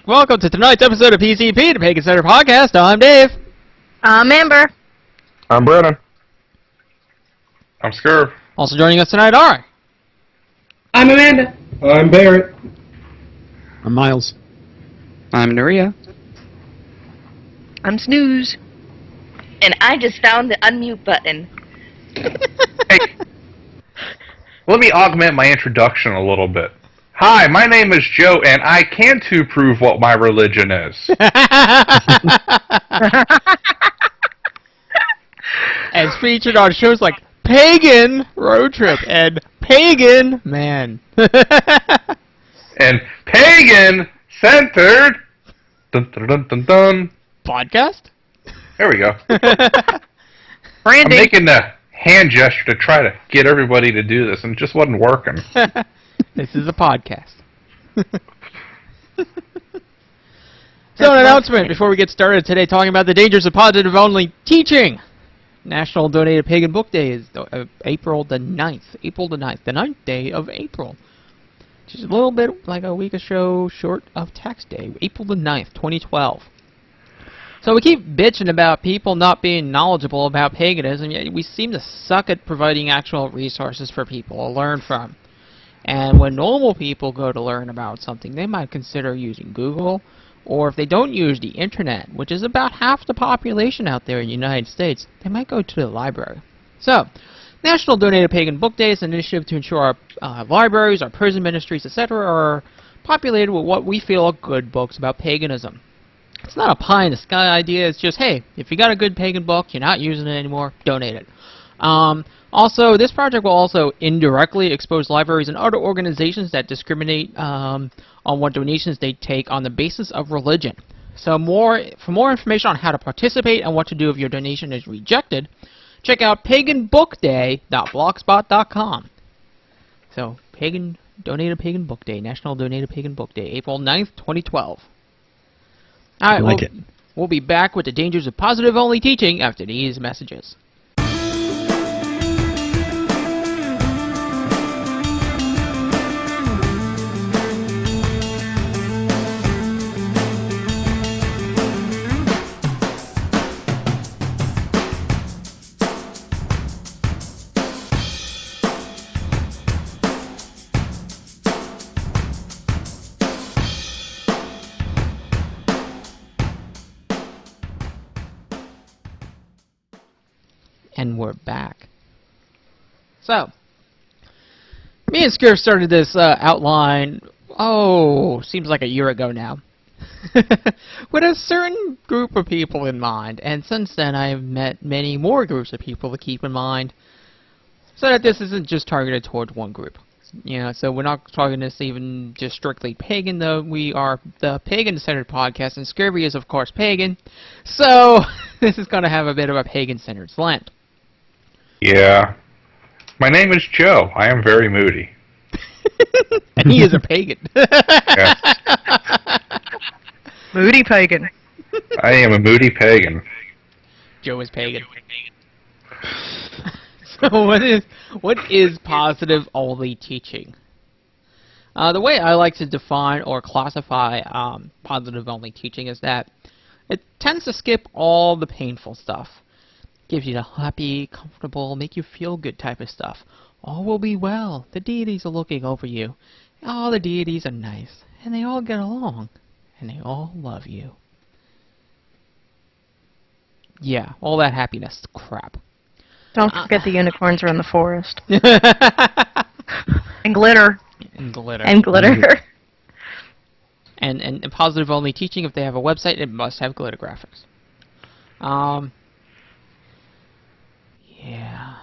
Welcome to tonight's episode of PCP, the Pagan Center Podcast. I'm Dave. I'm Amber. I'm Brennan. I'm Scurv. Also joining us tonight are... I'm Amanda. I'm Barrett. I'm Miles. I'm Nuria. I'm Snooze. And I just found the unmute button. Hey, let me augment my introduction a little bit. Hi, my name is Joe, and I can too prove what my religion is. As featured on shows like Pagan Road Trip and Pagan Man. And pagan centered. Dun, dun, dun, dun, dun. Podcast? There we go. Branding. I'm making the hand gesture to try to get everybody to do this, and it just wasn't working. This is a podcast. So an announcement before we get started today, talking about the dangers of positive-only teaching. National Donated Pagan Book Day is April the 9th. April the 9th. The 9th day of April. Just a little bit like a week or so short of Tax Day. April the 9th, 2012. So we keep bitching about people not being knowledgeable about paganism, yet we seem to suck at providing actual resources for people to learn from. And when normal people go to learn about something, they might consider using Google, or if they don't use the internet, which is about half the population out there in the United States, they might go to the library. So, National Donated Pagan Book Day is an initiative to ensure our libraries, our prison ministries, etc. are populated with what we feel are good books about paganism. It's not a pie-in-the-sky idea, it's just, hey, if you got a good pagan book, you're not using it anymore, donate it. Also, this project will also indirectly expose libraries and other organizations that discriminate on what donations they take on the basis of religion. So for more information on how to participate and what to do if your donation is rejected, check out paganbookday.blogspot.com. So, Donated Pagan Book Day, National Donated Pagan Book Day, April 9th, 2012. All right, we'll be back with the dangers of positive-only teaching after these messages. And we're back. So, me and Scurv started this outline, seems like a year ago now, with a certain group of people in mind. And since then, I've met many more groups of people to keep in mind, so that this isn't just targeted towards one group. You know, so we're not talking this even just strictly pagan, though we are the pagan-centered podcast, and Scurvy is, of course, pagan. So, this is going to have a bit of a pagan-centered slant. Yeah. My name is Joe. I am very moody. And he is a pagan. Yeah. Moody pagan. I am a moody pagan. Joe is pagan. So what is positive-only teaching? The way I like to define or classify positive-only teaching is that it tends to skip all the painful stuff. Gives you the happy, comfortable, make you feel good type of stuff. All will be well. The deities are looking over you. All the deities are nice. And they all get along. And they all love you. Yeah, all that happiness crap. Don't forget the unicorns are in the forest. And glitter. And glitter. And glitter. And positive only teaching, if they have a website, it must have glitter graphics. Yeah.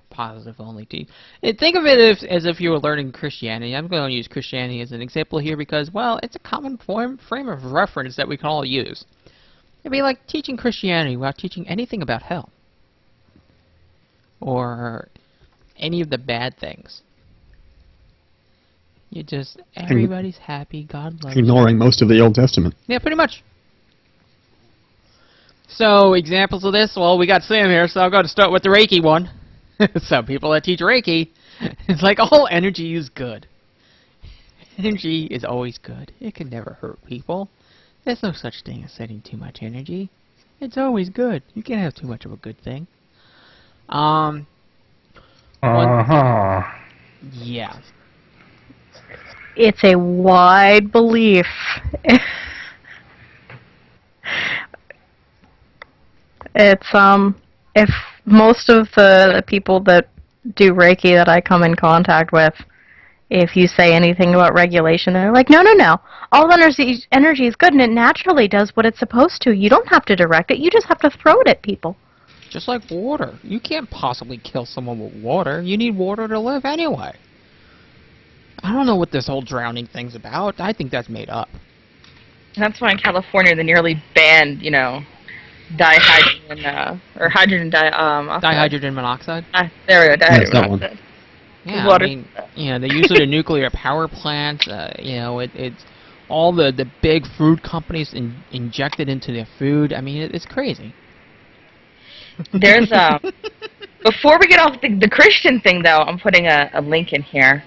Positive only teaching. Think of it as if you were learning Christianity. I'm going to use Christianity as an example here because, well, it's a common frame of reference that we can all use. It'd be like teaching Christianity without teaching anything about hell. Or any of the bad things. You just, everybody's happy, God loves you. Ignoring most of the Old Testament. Yeah, pretty much. So, examples of this, well, we got Sam here, so I'm going to start with the Reiki one. Some people that teach Reiki, it's like all energy is good. Energy is always good. It can never hurt people. There's no such thing as setting too much energy. It's always good. You can't have too much of a good thing. Uh-huh. Yeah. It's a wide belief. It's if most of the people that do Reiki that I come in contact with, if you say anything about regulation, they're like, no, no, no. All energy is good and it naturally does what it's supposed to. You don't have to direct it. You just have to throw it at people. Just like water. You can't possibly kill someone with water. You need water to live anyway. I don't know what this whole drowning thing's about. I think that's made up. That's why in California they nearly banned, dihydrogen, or hydrogen Dihydrogen monoxide? There we go, Yes, dihydrogen that one. monoxide. Yeah, Water. I mean, they use it in nuclear power plants. It's all the big food companies inject it into their food. I mean, it's crazy. There's before we get off the Christian thing, though, I'm putting a link in here.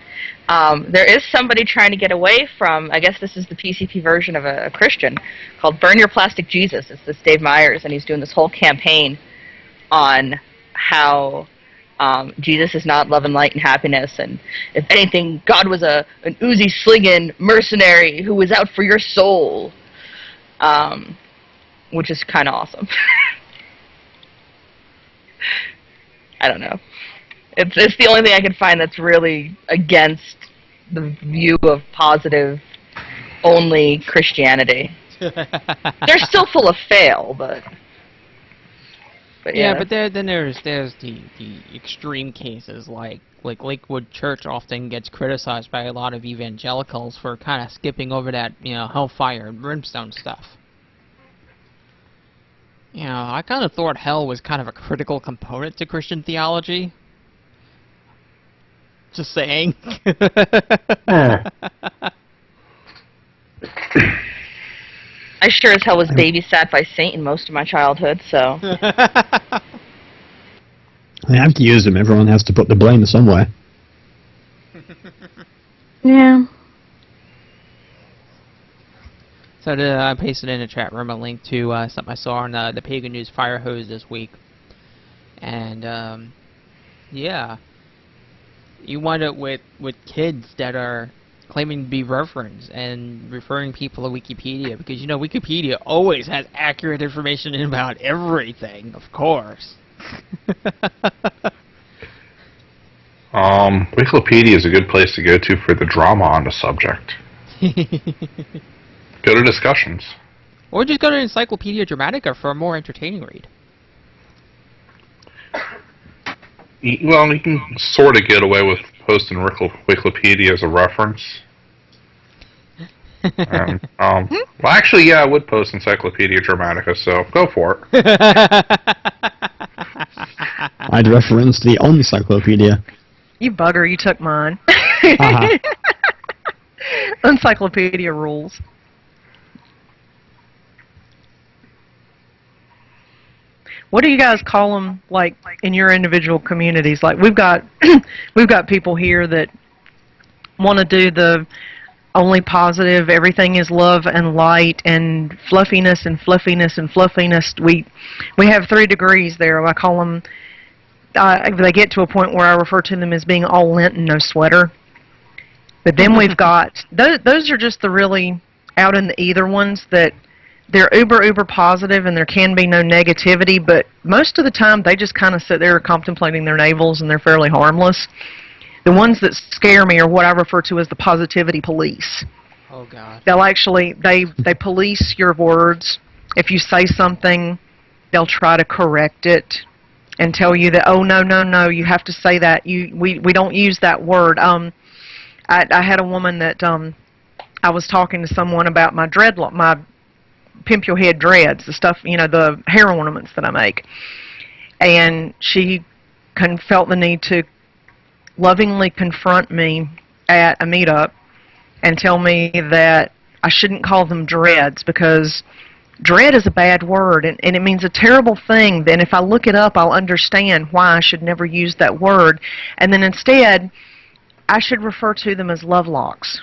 There is somebody trying to get away from, I guess this is the PCP version of a Christian, called Burn Your Plastic Jesus. It's this Dave Myers, and he's doing this whole campaign on how Jesus is not love and light and happiness, and if anything, God was an Uzi slinging mercenary who was out for your soul, which is kind of awesome. I don't know. It's the only thing I can find that's really against the view of positive only Christianity. They're still full of fail, but yeah. Yeah, but then there's the extreme cases like Lakewood Church often gets criticized by a lot of evangelicals for kind of skipping over that hellfire and brimstone stuff. I kind of thought hell was kind of a critical component to Christian theology. Just saying. I sure as hell was babysat by Satan most of my childhood, so. They have to use them. Everyone has to put the blame somewhere. Yeah. So I pasted in the chat room a link to something I saw on the Pagan News Fire Hose this week. And, yeah. You wind up with kids that are claiming to be reverends and referring people to Wikipedia, because Wikipedia always has accurate information about everything, of course. Wikipedia is a good place to go to for the drama on the subject. Go to discussions. Or just go to Encyclopedia Dramatica for a more entertaining read. Well, you can sort of get away with posting Wikipedia as a reference. Well, actually, yeah, I would post Encyclopedia Dramatica, so go for it. I'd reference the encyclopedia. You bugger, you took mine. Uh-huh. Encyclopedia rules. What do you guys call them, like, in your individual communities? Like, we've got people here that want to do the only positive, everything is love and light, and fluffiness and fluffiness and fluffiness. We have 3 degrees there. I call them, they get to a point where I refer to them as being all lint and no sweater. But then we've got, those are just the really out in the ether ones that they're uber positive and there can be no negativity, but most of the time they just kind of sit there contemplating their navels and they're fairly harmless. The ones that scare me are what I refer to as the positivity police. Oh, God. They'll actually, they police your words. If you say something, they'll try to correct it and tell you that, oh, no, you have to say that. We don't use that word. I had a woman that I was talking to someone about my dreadlock, my pimp your head dreads, the stuff, the hair ornaments that I make. And she felt the need to lovingly confront me at a meetup and tell me that I shouldn't call them dreads because dread is a bad word and it means a terrible thing. Then if I look it up, I'll understand why I should never use that word. And then instead, I should refer to them as love locks.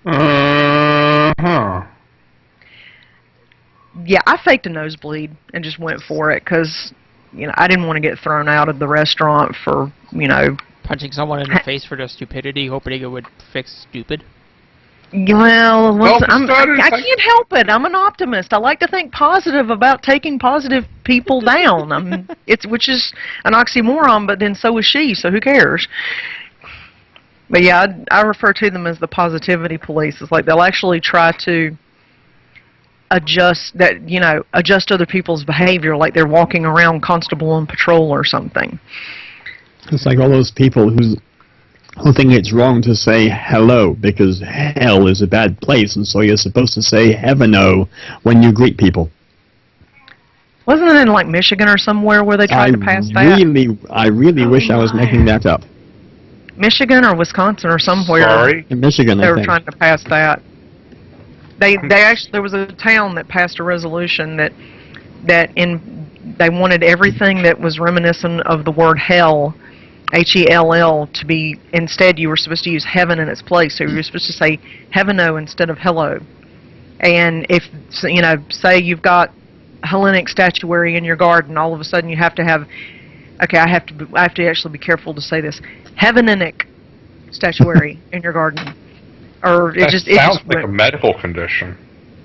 Uh-huh. Yeah, I faked a nosebleed and just went for it because, I didn't want to get thrown out of the restaurant for, Punching someone in the face for their stupidity, hoping it would fix stupid. Well, Self-starters, I can't help it. I'm an optimist. I like to think positive about taking positive people down. Which is an oxymoron, but then so is she. So who cares? But yeah, I refer to them as the positivity police. It's like they'll actually try to adjust other people's behavior, like they're walking around constable on patrol or something. It's like all those people who think it's wrong to say hello because hell is a bad place, and so you're supposed to say heaven-o when you greet people. Wasn't it in like Michigan or somewhere where they tried to pass that? I really wish I was making that up. Michigan or Wisconsin or somewhere. Sorry? In Michigan, They I were think. trying to pass that. They actually, there was a town that passed a resolution that they wanted everything that was reminiscent of the word hell, Hell, to be, instead you were supposed to use heaven in its place. So you were supposed to say heaven-o instead of hello. And if, say you've got Hellenic statuary in your garden, all of a sudden you have to have, okay, I have to actually be careful to say this, Heavenic statuary in your garden. Or it sounds like a medical condition.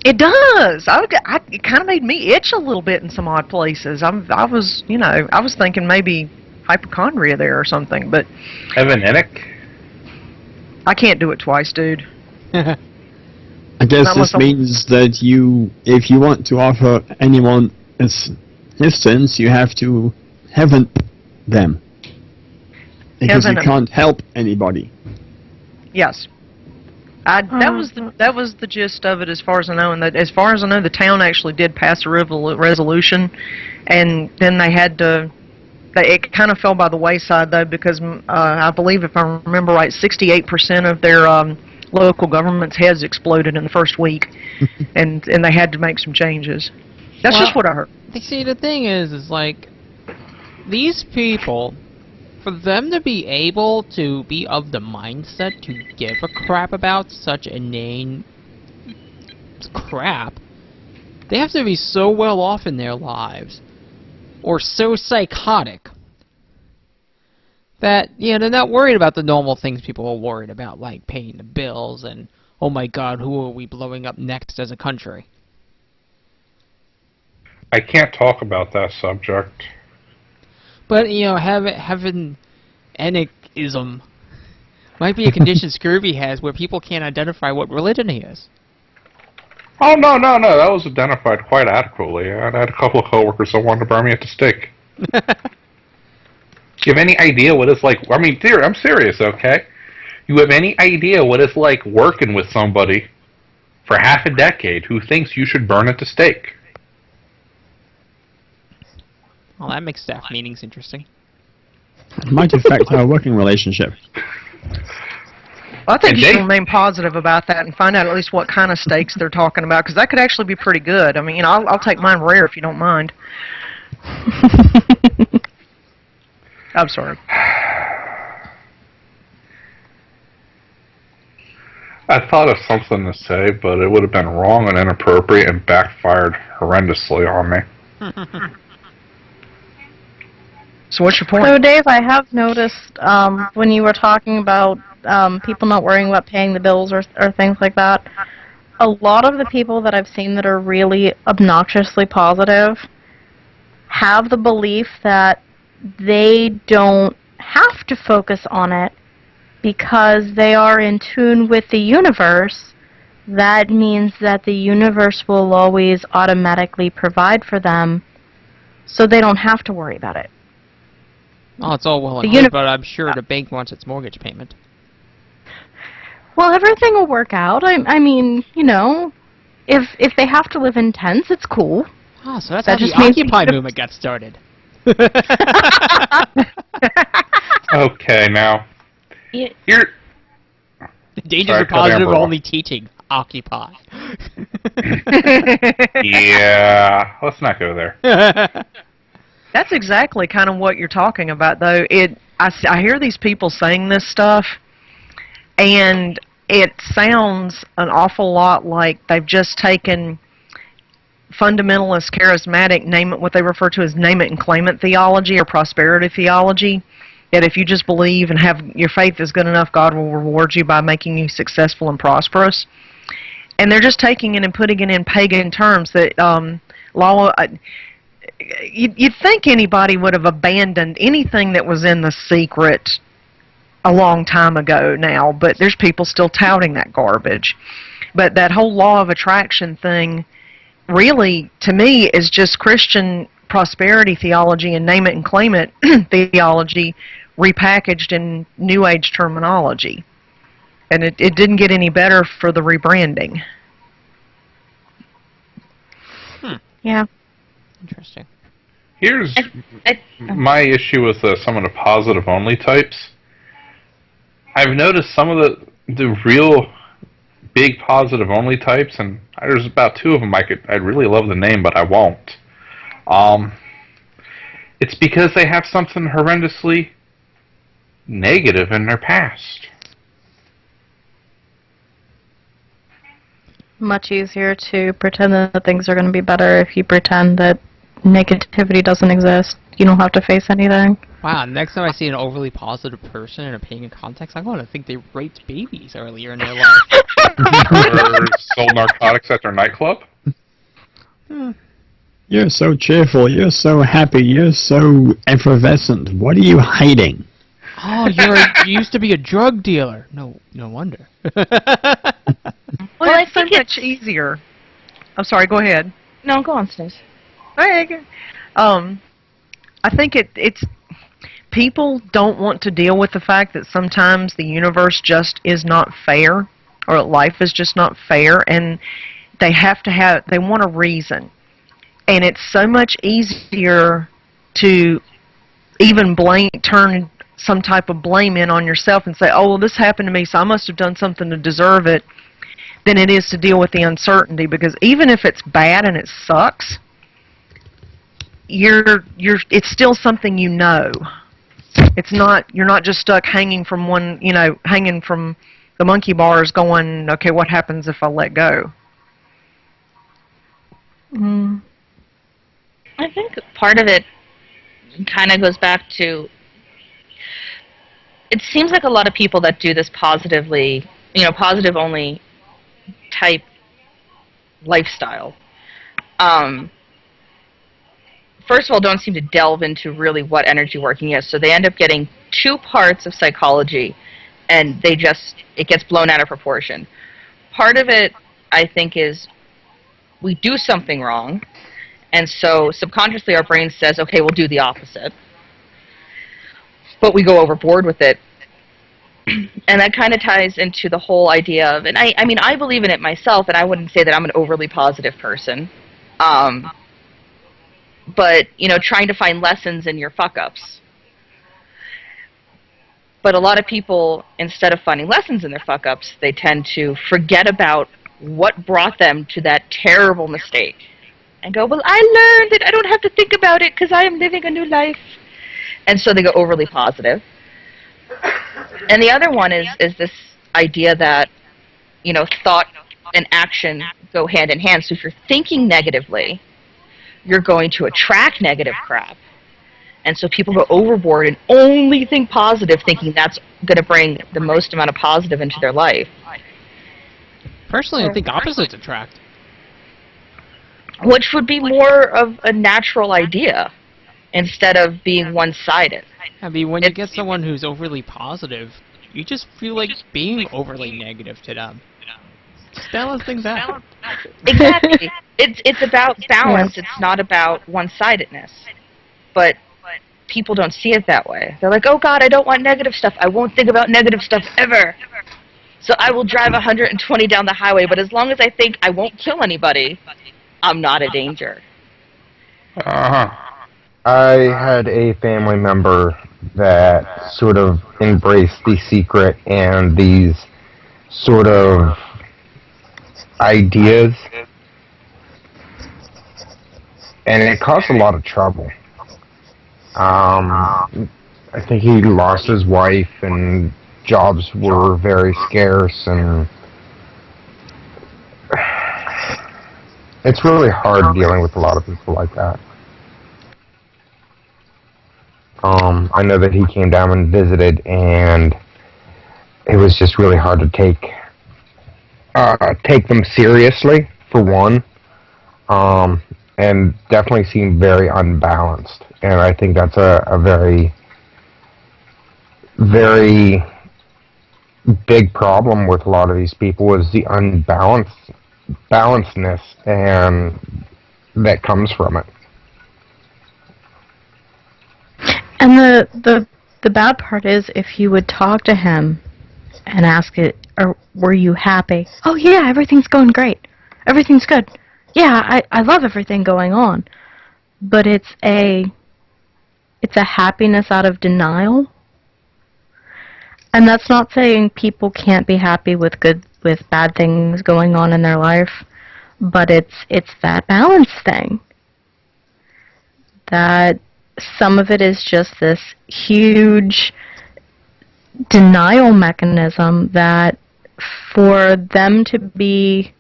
It does. It kind of made me itch a little bit in some odd places. I was thinking maybe hypochondria there or something, but Heavenic? I can't do it twice, dude. I guess Not this unless I'm- means that if you want to offer anyone assistance, you have to heaven them. Because you Heaven 'em. can't help anybody. Yes. That was the gist of it, as far as I know. And that, as far as I know, the town actually did pass a resolution, and then they had to. It kind of fell by the wayside though, because I believe, if I remember right, 68% of their local government's heads exploded in the first week, and they had to make some changes. That's just what I heard. See, the thing is like, these people, for them to be able to be of the mindset to give a crap about such inane crap, they have to be so well off in their lives, or so psychotic, that, they're not worried about the normal things people are worried about, like paying the bills and, oh my god, who are we blowing up next as a country? I can't talk about that subject. But, having enicism might be a condition Scurvy has where people can't identify what religion he is. Oh, no, that was identified quite adequately. I had a couple of coworkers that wanted to burn me at the stake. Do you have any idea what it's like? I mean, dear, I'm serious, okay? You have any idea what it's like working with somebody for half a decade who thinks you should burn at the stake? Well, that makes staff meetings interesting. It might affect our working relationship. I think And you should they- remain positive about that and find out at least what kind of steaks they're talking about, because that could actually be pretty good. I mean, I'll take mine rare if you don't mind. I'm sorry. I thought of something to say, but it would have been wrong and inappropriate and backfired horrendously on me. So what's your point? So, Dave, I have noticed when you were talking about people not worrying about paying the bills or things like that, a lot of the people that I've seen that are really obnoxiously positive have the belief that they don't have to focus on it because they are in tune with the universe. That means that the universe will always automatically provide for them, so they don't have to worry about it. Oh, it's all well and The good, but I'm sure the bank wants its mortgage payment. Well, everything will work out. I mean, if they have to live in tents, it's cool. Oh, so that's That how the just means Occupy movement got started. Okay, now, Yeah. here... The dangers Sorry, of cut positive Amber off. only teaching. Occupy. Yeah, let's not go there. That's exactly kind of what you're talking about, though. I hear these people saying this stuff, and it sounds an awful lot like they've just taken fundamentalist, charismatic, what they refer to as name it and claim it theology or prosperity theology, that if you just believe and have your faith is good enough, God will reward you by making you successful and prosperous. And they're just taking it and putting it in pagan terms that you'd think anybody would have abandoned anything that was in the secret a long time ago now, but there's people still touting that garbage. But that whole law of attraction thing really, to me, is just Christian prosperity theology and name it and claim it theology repackaged in New Age terminology. And it didn't get any better for the rebranding. Yeah. Interesting. Here's my issue with some of the positive-only types. I've noticed some of the real big positive-only types, and there's about 2 of them I'd really love the name, but I won't. It's because they have something horrendously negative in their past. Much easier to pretend that things are going to be better if you pretend that negativity doesn't exist. You don't have to face anything. Wow, next time I see an overly positive person in a pagan context, I'm going to think they raped babies earlier in their life. Or sold narcotics at their nightclub? You're so cheerful, you're so happy, you're so effervescent. What are you hiding? Oh, you used to be a drug dealer. No wonder. Well, it's so much easier. I'm sorry, go ahead. No, go on, Snooze. I think it's people don't want to deal with the fact that sometimes the universe just is not fair, or life is just not fair, and they want a reason. And it's so much easier to even turn some type of blame in on yourself and say, oh, well, this happened to me, so I must have done something to deserve it, than it is to deal with the uncertainty. Because even if it's bad and it sucks, it's still something you know. You're not just stuck hanging from the monkey bars going, okay, what happens if I let go? I think part of it kind of goes back to, it seems like a lot of people that do this positive only type lifestyle, first of all, don't seem to delve into really what energy working is. So they end up getting 2 parts of psychology, and it gets blown out of proportion. Part of it, I think, is we do something wrong, and so subconsciously our brain says, okay, we'll do the opposite. But we go overboard with it. And that kind of ties into the whole idea of, and I mean, I believe in it myself, and I wouldn't say that I'm an overly positive person. But, trying to find lessons in your fuck-ups. But a lot of people, instead of finding lessons in their fuck-ups, they tend to forget about what brought them to that terrible mistake. And go, well, I learned it. I don't have to think about it because I am living a new life. And so they go overly positive. And the other one is this idea that, thought and action go hand in hand. So if you're thinking negatively, you're going to attract negative crap. And so people go overboard and only think positive, thinking that's going to bring the most amount of positive into their life. Personally, I think opposites attract. Which would be more of a natural idea instead of being one-sided. I mean, when you get someone who's overly positive, you just feel like being overly negative to them. Just balance things out. Exactly. It's about balance. It's not about one-sidedness. But people don't see it that way. They're like, oh God, I don't want negative stuff. I won't think about negative stuff ever. So I will drive 120 down the highway, but as long as I think I won't kill anybody, I'm not a danger. Uh-huh. I had a family member that sort of embraced the secret and these sort of ideas, and it caused a lot of trouble. I think he lost his wife, and jobs were very scarce, and it's really hard dealing with a lot of people like that. I know that he came down and visited, and it was just really hard to take them seriously, for one, and definitely seemed very unbalanced. And I think that's a very, very big problem with a lot of these people is the balancedness and that comes from it. And the bad part is if you would talk to him and ask it, or were you happy? Oh yeah, everything's going great. Everything's good. Yeah, I love everything going on. But it's a happiness out of denial. And that's not saying people can't be happy with bad things going on in their life, but it's that balance thing. That some of it is just this huge denial mechanism that for them to be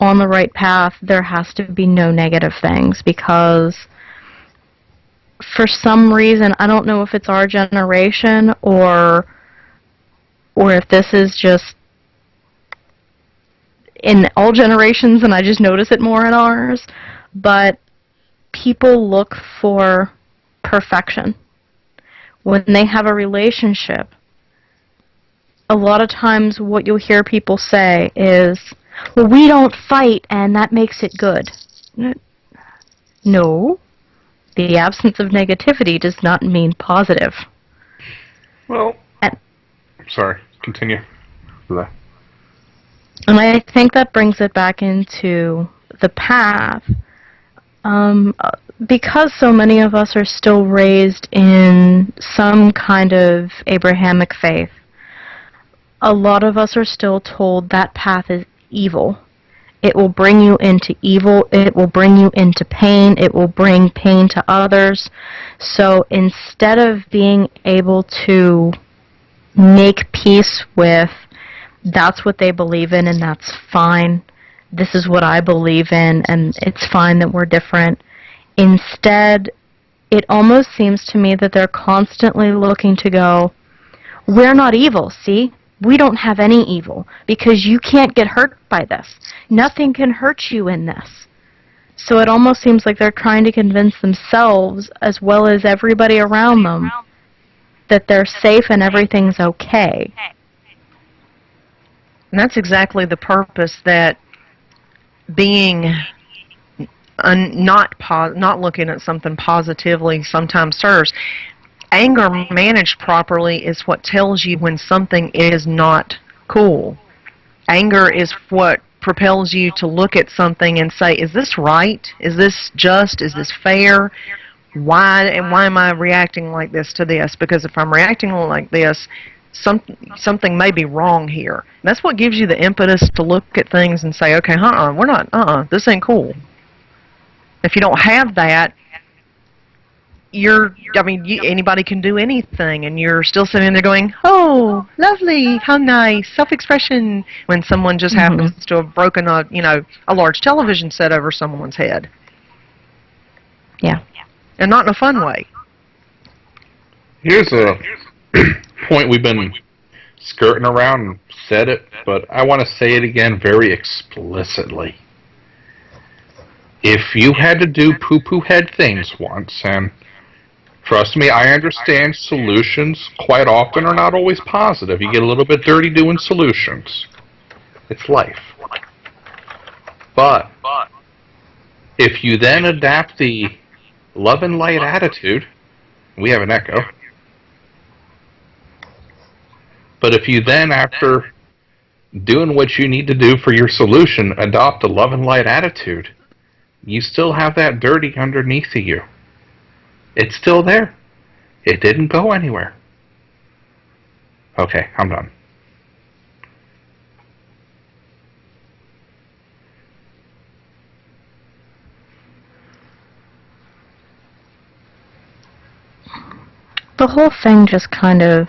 on the right path, there has to be no negative things, because for some reason, I don't know if it's our generation or if this is just in all generations and I just notice it more in ours, but people look for perfection. When they have a relationship, a lot of times what you'll hear people say is, well, we don't fight and that makes it good. No. The absence of negativity does not mean positive. Well, sorry, continue. And I think that brings it back into the path. Because so many of us are still raised in some kind of Abrahamic faith, a lot of us are still told that path is evil. It will bring you into evil. It will bring you into pain. It will bring pain to others. So instead of being able to make peace with, that's what they believe in and that's fine, this is what I believe in and it's fine that we're different, instead it almost seems to me that they're constantly looking to go, we're not evil, see? We don't have any evil because you can't get hurt by this. Nothing can hurt you in this. So it almost seems like they're trying to convince themselves as well as everybody around them that they're safe and everything's okay. And that's exactly the purpose that being not looking at something positively sometimes serves. Anger managed properly is what tells you when something is not cool. Anger is what propels you to look at something and say, is this right? Is this just? Is this fair? Why am I reacting like this to this? Because if I'm reacting like this, something may be wrong here. And that's what gives you the impetus to look at things and say, okay, this ain't cool. If you don't have that, anybody can do anything, and you're still sitting there going, oh, lovely, how nice, self-expression, when someone just happens to have broken a large television set over someone's head. Yeah. And not in a fun way. Here's a point we've been skirting around and said it, but I want to say it again very explicitly. If you had to do poo-poo head things once, and trust me, I understand solutions quite often are not always positive. You get a little bit dirty doing solutions. It's life. But if you then adapt the love and light attitude, we have an echo. But if you then, after doing what you need to do for your solution, adopt a love and light attitude, you still have that dirty underneath of you. It's still there. It didn't go anywhere. Okay, I'm done. The whole thing just kind of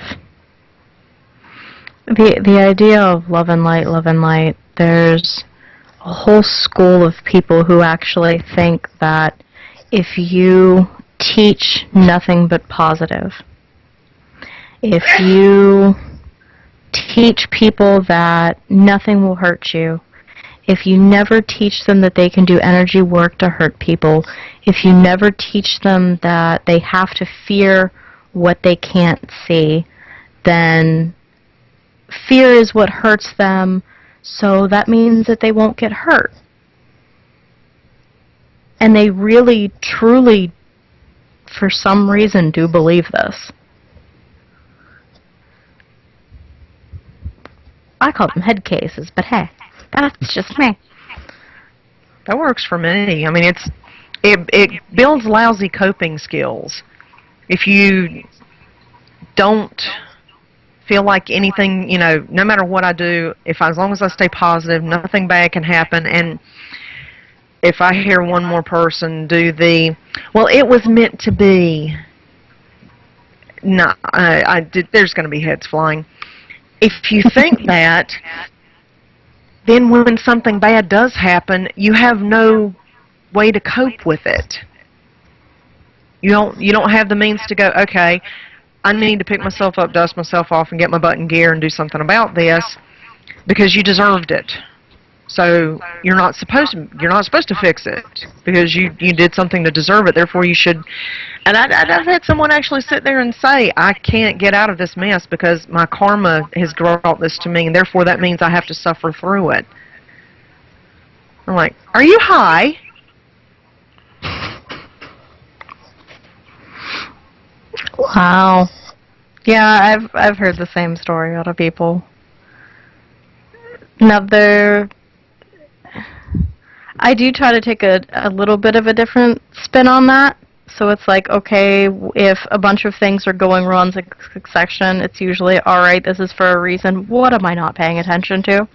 The idea of love and light, there's a whole school of people who actually think that if you teach nothing but positive, if you teach people that nothing will hurt you, if you never teach them that they can do energy work to hurt people, if you never teach them that they have to fear what they can't see, then fear is what hurts them, so that means that they won't get hurt. And they really, truly, for some reason, do believe this. I call them head cases, but hey, that's just me. That works for me. I mean, it builds lousy coping skills. If you don't feel like anything, you know, no matter what I do, as long as I stay positive, nothing bad can happen. And if I hear one more person do well, it was meant to be. No, there's going to be heads flying. If you think that, then when something bad does happen, you have no way to cope with it. You don't have the means to go, okay, I need to pick myself up, dust myself off, and get my butt in gear and do something about this, because you deserved it. So you're not supposed to fix it because you did something to deserve it. Therefore, you should. And I've had someone actually sit there and say, I can't get out of this mess because my karma has brought this to me, and therefore that means I have to suffer through it. I'm like, are you high? Wow. Yeah, I've heard the same story out of people. Now I do try to take a little bit of a different spin on that. So it's like, okay, if a bunch of things are going wrong in succession, it's usually, all right, this is for a reason. What am I not paying attention to?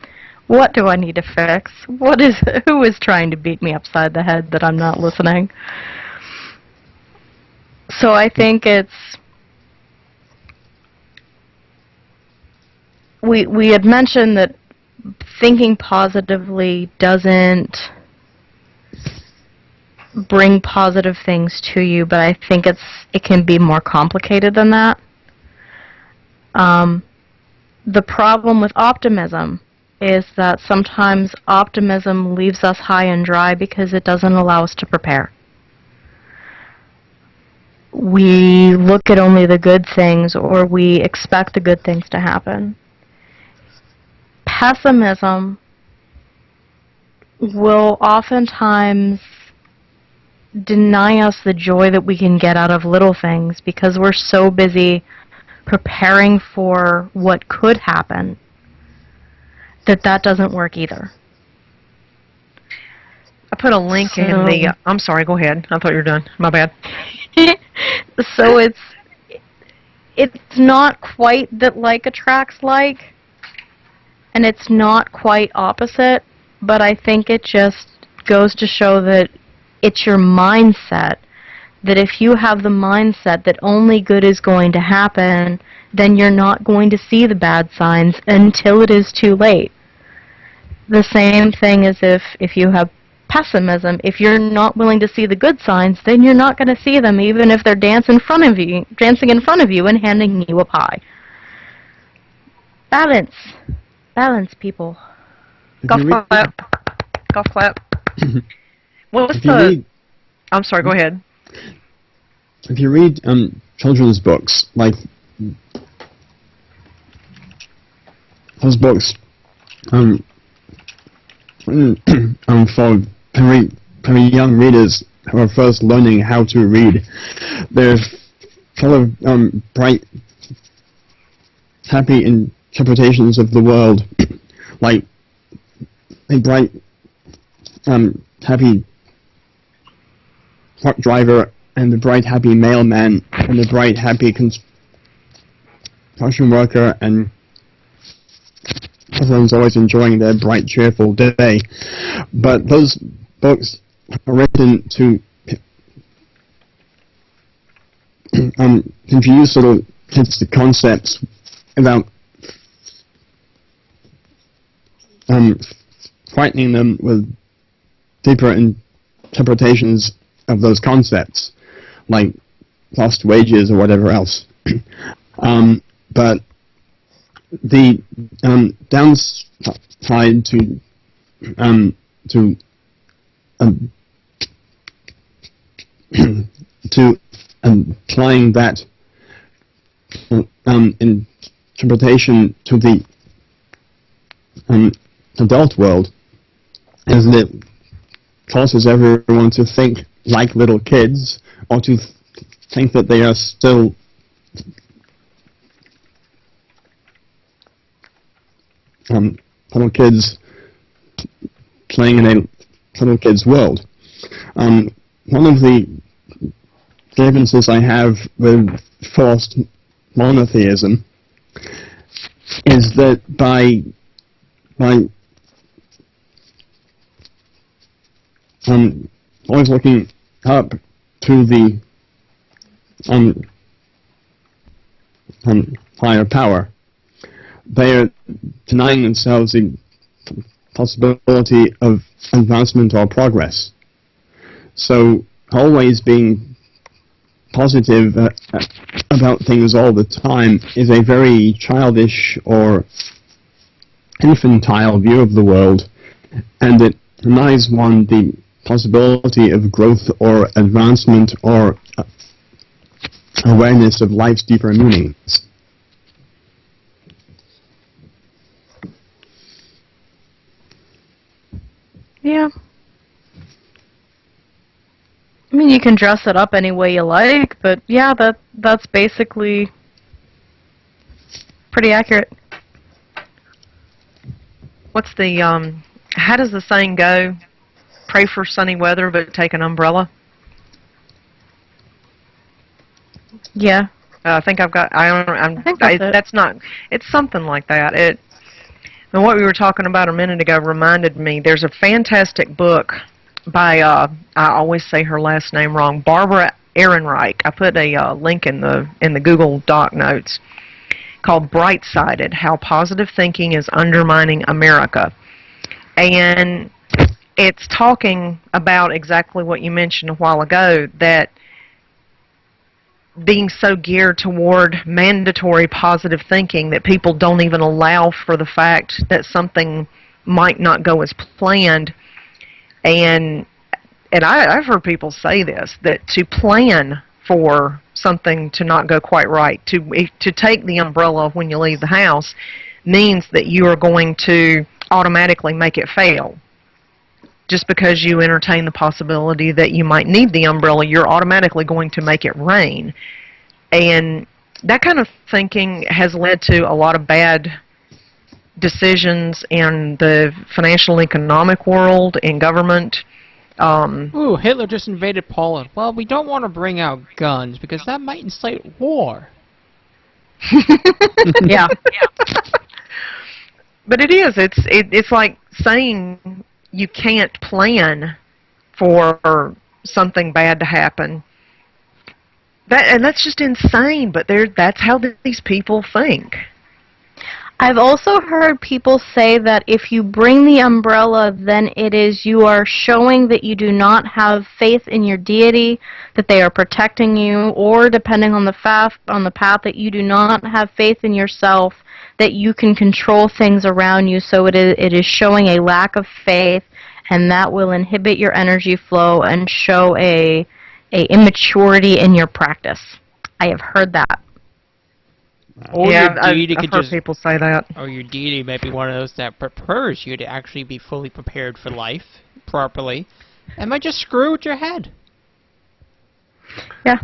What do I need to fix? Who is trying to beat me upside the head that I'm not listening? So I think we had mentioned that thinking positively doesn't bring positive things to you, but I think it can be more complicated than that. The problem with optimism is that sometimes optimism leaves us high and dry because it doesn't allow us to prepare. We look at only the good things, or we expect the good things to happen. Pessimism will oftentimes deny us the joy that we can get out of little things because we're so busy preparing for what could happen that doesn't work either. I put a link in the... I'm sorry, go ahead. I thought you were done. My bad. So it's not quite that like attracts like, and it's not quite opposite, but I think it just goes to show that it's your mindset, that if you have the mindset that only good is going to happen, then you're not going to see the bad signs until it is too late. The same thing as if you have pessimism. If you're not willing to see the good signs, then you're not going to see them, even if they're dancing in front of you and handing you a pie. Balance, people. Golf clap. What's I'm sorry, go ahead. If you read children's books, like those books for very young readers who are first learning how to read, they're full of bright, happy interpretations of the world, like a bright, happy truck driver, and the bright, happy mailman, and the bright, happy construction worker, and everyone's always enjoying their bright, cheerful day. But those books are written to confuse sort of kids the concepts about frightening them with deeper interpretations of those concepts, like lost wages or whatever else. But the downside to to applying that interpretation to the adult world is that it causes everyone to think like little kids, or to think that they are still little kids playing in a little kid's world. One of the grievances I have with forced monotheism is that by always looking up to the higher power, they are denying themselves the possibility of advancement or progress. So always being positive about things all the time is a very childish or infantile view of the world, and it denies one the possibility of growth or advancement or awareness of life's deeper meanings. Yeah. I mean, you can dress it up any way you like, but yeah, that's basically pretty accurate. What's the how does the saying go? Pray for sunny weather, but take an umbrella. Yeah. I think I've got. I think that's it. That's not. It's something like that. And what we were talking about a minute ago reminded me. There's a fantastic book by I always say her last name wrong, Barbara Ehrenreich. I put a link in the Google Doc notes, called Bright-Sided: How Positive Thinking is Undermining America. And it's talking about exactly what you mentioned a while ago, that being so geared toward mandatory positive thinking that people don't even allow for the fact that something might not go as planned. And I've heard people say this, that to plan for something to not go quite right, to take the umbrella when you leave the house, means that you are going to automatically make it fail. Just because you entertain the possibility that you might need the umbrella, you're automatically going to make it rain. And that kind of thinking has led to a lot of bad decisions in the financial and economic world, in government. Ooh, Hitler just invaded Poland. Well, we don't want to bring out guns because that might incite war. Yeah. But it is. It's like saying you can't plan for something bad to happen. And that's just insane. But that's how these people think. I've also heard people say that if you bring the umbrella, then you are showing that you do not have faith in your deity, that they are protecting you, or depending on the path that you do not have faith in yourself, that you can control things around you. So it is showing a lack of faith, and that will inhibit your energy flow and show a immaturity in your practice. I have heard that. Or yeah, your deity I've heard people say that. Or your deity might be one of those that prefers you to actually be fully prepared for life properly, and might just screw with your head. Yeah.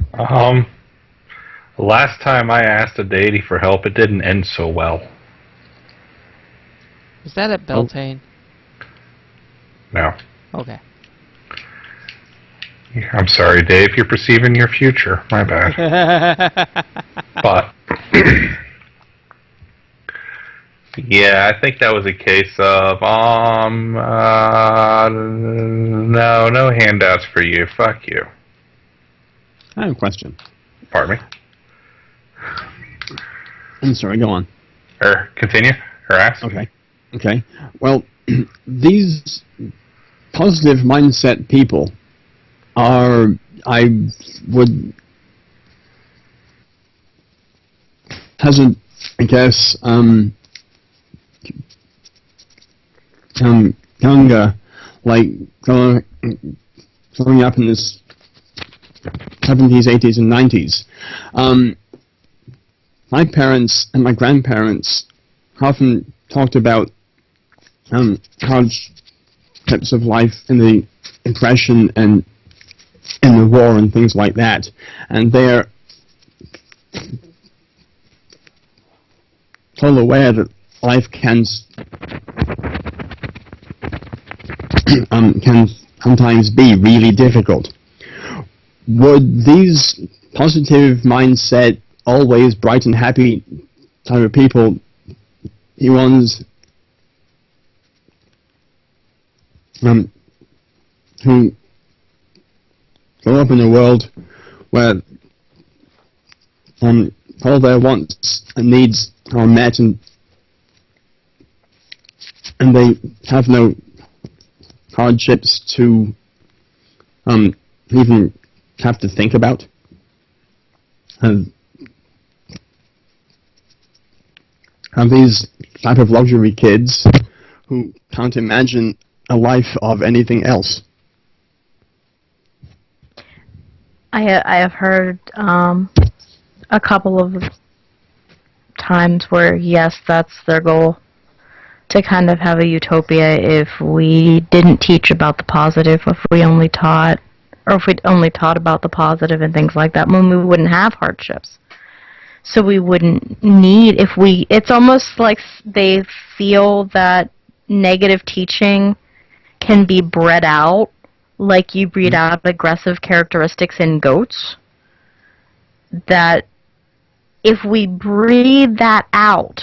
Last time I asked a deity for help, it didn't end so well. Was that at Beltane? No. Okay. I'm sorry, Dave. You're perceiving your future. My bad. But yeah, I think that was a case of no handouts for you. Fuck you. I have a question. Pardon me. I'm sorry, go on. Continue. Ask. Okay. Okay. Well, these positive mindset people are, I would hazard, I guess, younger, like growing up in the 70s, 80s, and 90s. My parents and my grandparents often talked about hardships of life in the Depression and in the war and things like that, and they're totally aware that life can sometimes be really difficult. Would these positive mindset, always bright and happy type of people be ones who grow up in a world where all their wants and needs are met, and they have no hardships to even have to think about? Are these type of luxury kids who can't imagine a life of anything else? I have heard a couple of times where, yes, that's their goal, to kind of have a utopia if we didn't teach about the positive, if we only taught, or if we only taught about the positive and things like that, when we wouldn't have hardships. So we wouldn't need, it's almost like they feel that negative teaching can be bred out, like you breed out aggressive characteristics in goats, that if we breed that out,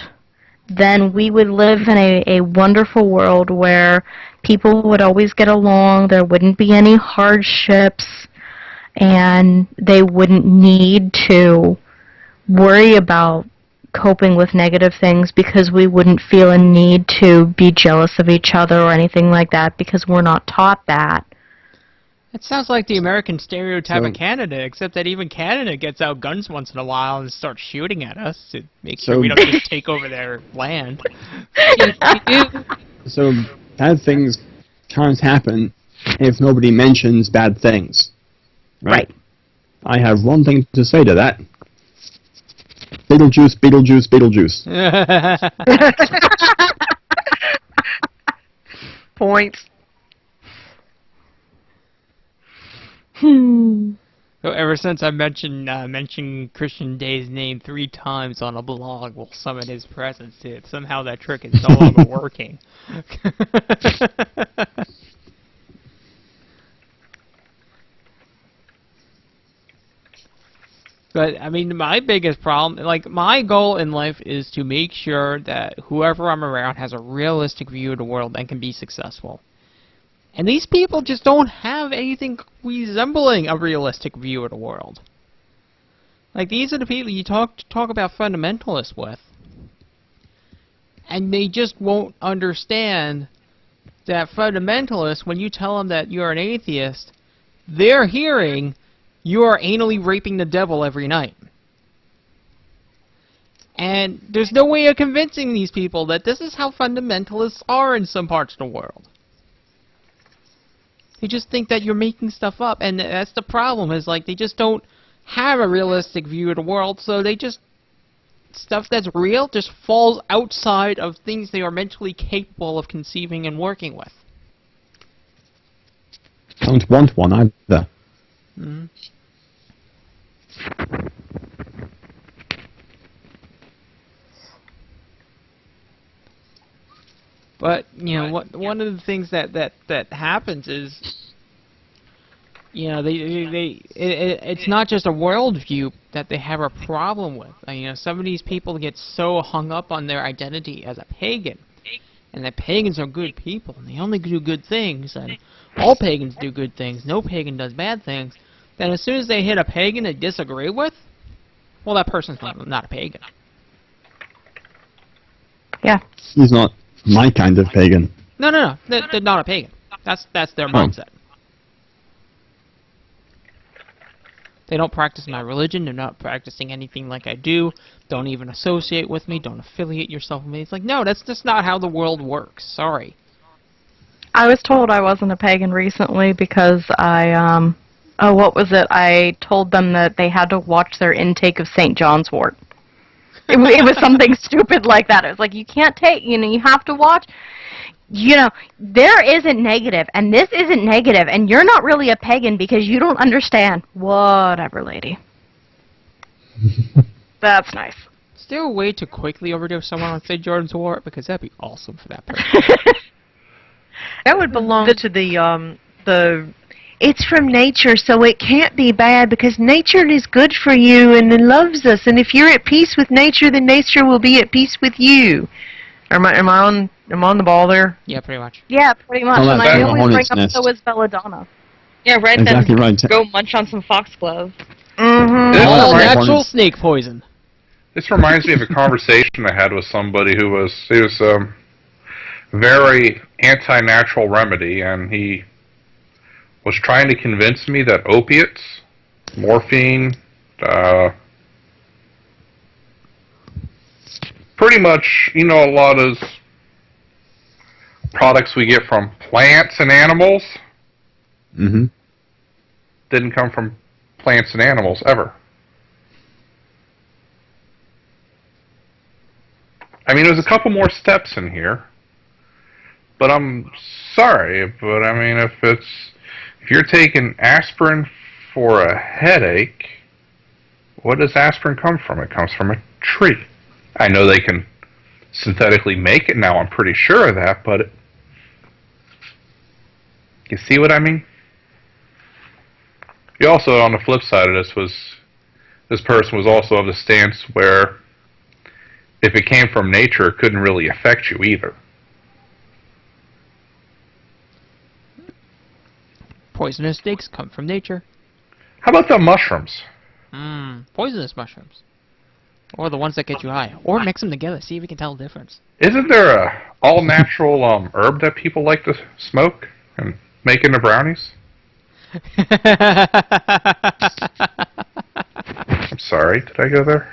then we would live in a wonderful world where people would always get along, there wouldn't be any hardships, and they wouldn't need to worry about coping with negative things because we wouldn't feel a need to be jealous of each other or anything like that because we're not taught that. It sounds like the American stereotype of Canada, except that even Canada gets out guns once in a while and starts shooting at us to make sure we don't just take over their land. So bad things can't happen if nobody mentions bad things. Right. I have one thing to say to that. Beetlejuice, Beetlejuice, Beetlejuice. Points. So ever since I mentioned Christian Day's name 3 times on a blog, we'll summon his presence. Somehow that trick is no longer working. But, I mean, my biggest problem, like, my goal in life is to make sure that whoever I'm around has a realistic view of the world and can be successful. And these people just don't have anything resembling a realistic view of the world. Like, these are the people you talk about fundamentalists with. And they just won't understand that fundamentalists, when you tell them that you're an atheist, they're hearing you are anally raping the devil every night. And there's no way of convincing these people that this is how fundamentalists are in some parts of the world. They just think that you're making stuff up, and that's the problem, is like they just don't have a realistic view of the world, so they just, stuff that's real just falls outside of things they are mentally capable of conceiving and working with. Don't want one either. Mm-hmm. But, you know, one of the things that happens is, you know, it's not just a worldview that they have a problem with. You know, some of these people get so hung up on their identity as a pagan, and that pagans are good people, and they only do good things, and all pagans do good things, no pagan does bad things, then as soon as they hit a pagan they disagree with, well, that person's not a pagan. Yeah. He's not my kind of pagan. No. They're not a pagan. That's their mindset. They don't practice my religion. They're not practicing anything like I do. Don't even associate with me. Don't affiliate yourself with me. It's like, no, that's just not how the world works. Sorry. I was told I wasn't a pagan recently because what was it? I told them that they had to watch their intake of St. John's wort. It was something stupid like that. It was like, you can't take, you have to watch. There isn't negative, and this isn't negative, and you're not really a pagan because you don't understand. Whatever, lady. That's nice. Is there a way to quickly overdose someone on St. Jordan's wort? Because that'd be awesome for that person. That would belong to the. It's from nature, so it can't be bad because nature is good for you and it loves us. And if you're at peace with nature, then nature will be at peace with you. Am I on the ball there? Yeah, pretty much. Yeah, pretty much. Well, and that's I a always hornet's bring up nest. so is belladonna. Yeah, right Exactly then. right. Go munch on some foxglove. This All reminds- natural snake poison. This reminds me of a conversation I had with somebody who was very anti-natural remedy, and he was trying to convince me that opiates, morphine, pretty much, a lot of products we get from plants and animals Mm-hmm. didn't come from plants and animals ever. I mean, there's a couple more steps in here, but I'm sorry, but I mean, if you're taking aspirin for a headache, what does aspirin come from? It comes from a tree. I know they can synthetically make it now, I'm pretty sure of that, but you see what I mean? You also, on the flip side of this person was also of the stance where if it came from nature, it couldn't really affect you either. Poisonous snakes come from nature. How about the mushrooms? Poisonous mushrooms. Or the ones that get you high. Or mix them together, see if you can tell the difference. Isn't there a all-natural herb that people like to smoke and make into brownies? I'm sorry, did I go there?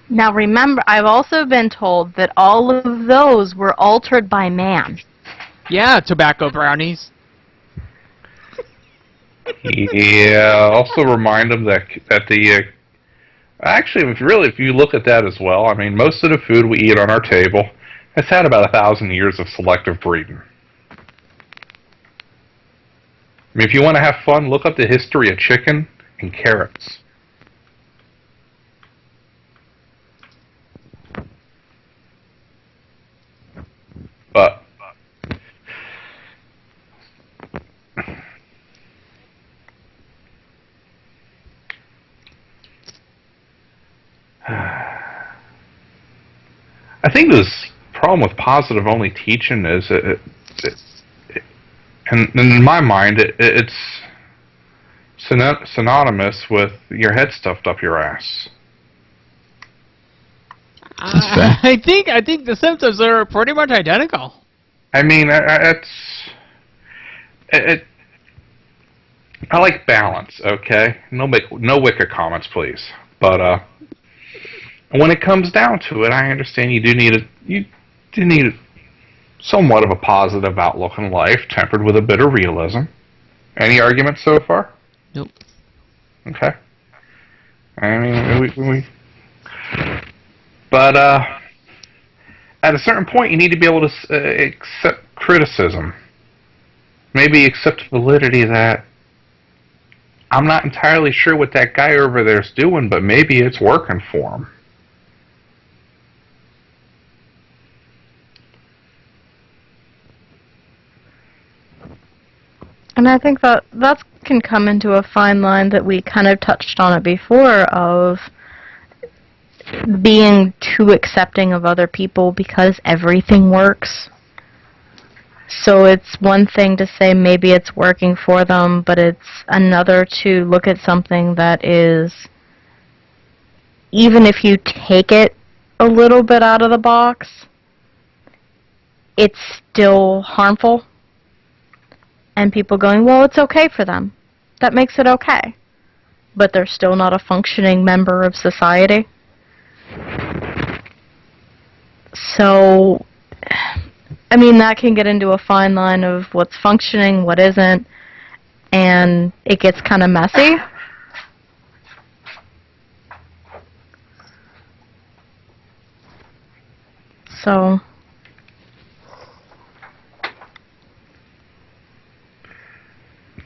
Now remember, I've also been told that all of those were altered by man. Yeah, tobacco brownies. Yeah, also remind them that the actually, if you look at that as well, I mean, most of the food we eat on our table has had about 1,000 years of selective breeding. I mean, if you want to have fun, look up the history of chicken and carrots. But I think this problem with positive-only teaching is, and in my mind, it's synonymous with your head stuffed up your ass. I think the symptoms are pretty much identical. I mean, I like balance, okay? No wicked comments, please. But when it comes down to it, I understand you do need somewhat of a positive outlook on life, tempered with a bit of realism. Any arguments so far? Nope. Okay. I mean, but at a certain point, you need to be able to accept criticism. Maybe accept validity that I'm not entirely sure what that guy over there's doing, but maybe it's working for him. And I think that can come into a fine line that we kind of touched on it before of being too accepting of other people because everything works. So it's one thing to say maybe it's working for them, but it's another to look at something that is, even if you take it a little bit out of the box, it's still harmful. And people going, well, it's okay for them. That makes it okay. But they're still not a functioning member of society. So, I mean, that can get into a fine line of what's functioning, what isn't, and it gets kind of messy. So...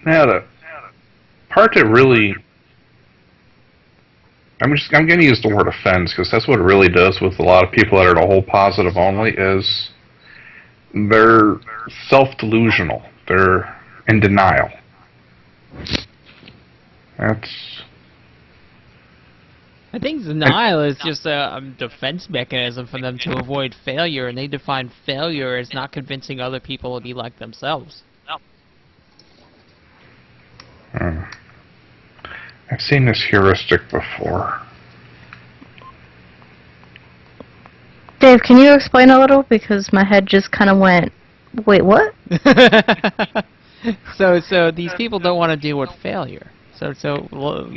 Now, the part that really... I'm going to use the word offends, because that's what it really does with a lot of people that are the whole positive only, is they're self-delusional. They're in denial. That's... I think denial is just a defense mechanism for them to avoid failure, and they define failure as not convincing other people to be like themselves. I've seen this heuristic before. Dave, can you explain a little? Because my head just kind of went, wait, what? So these people don't want to deal with failure. Well,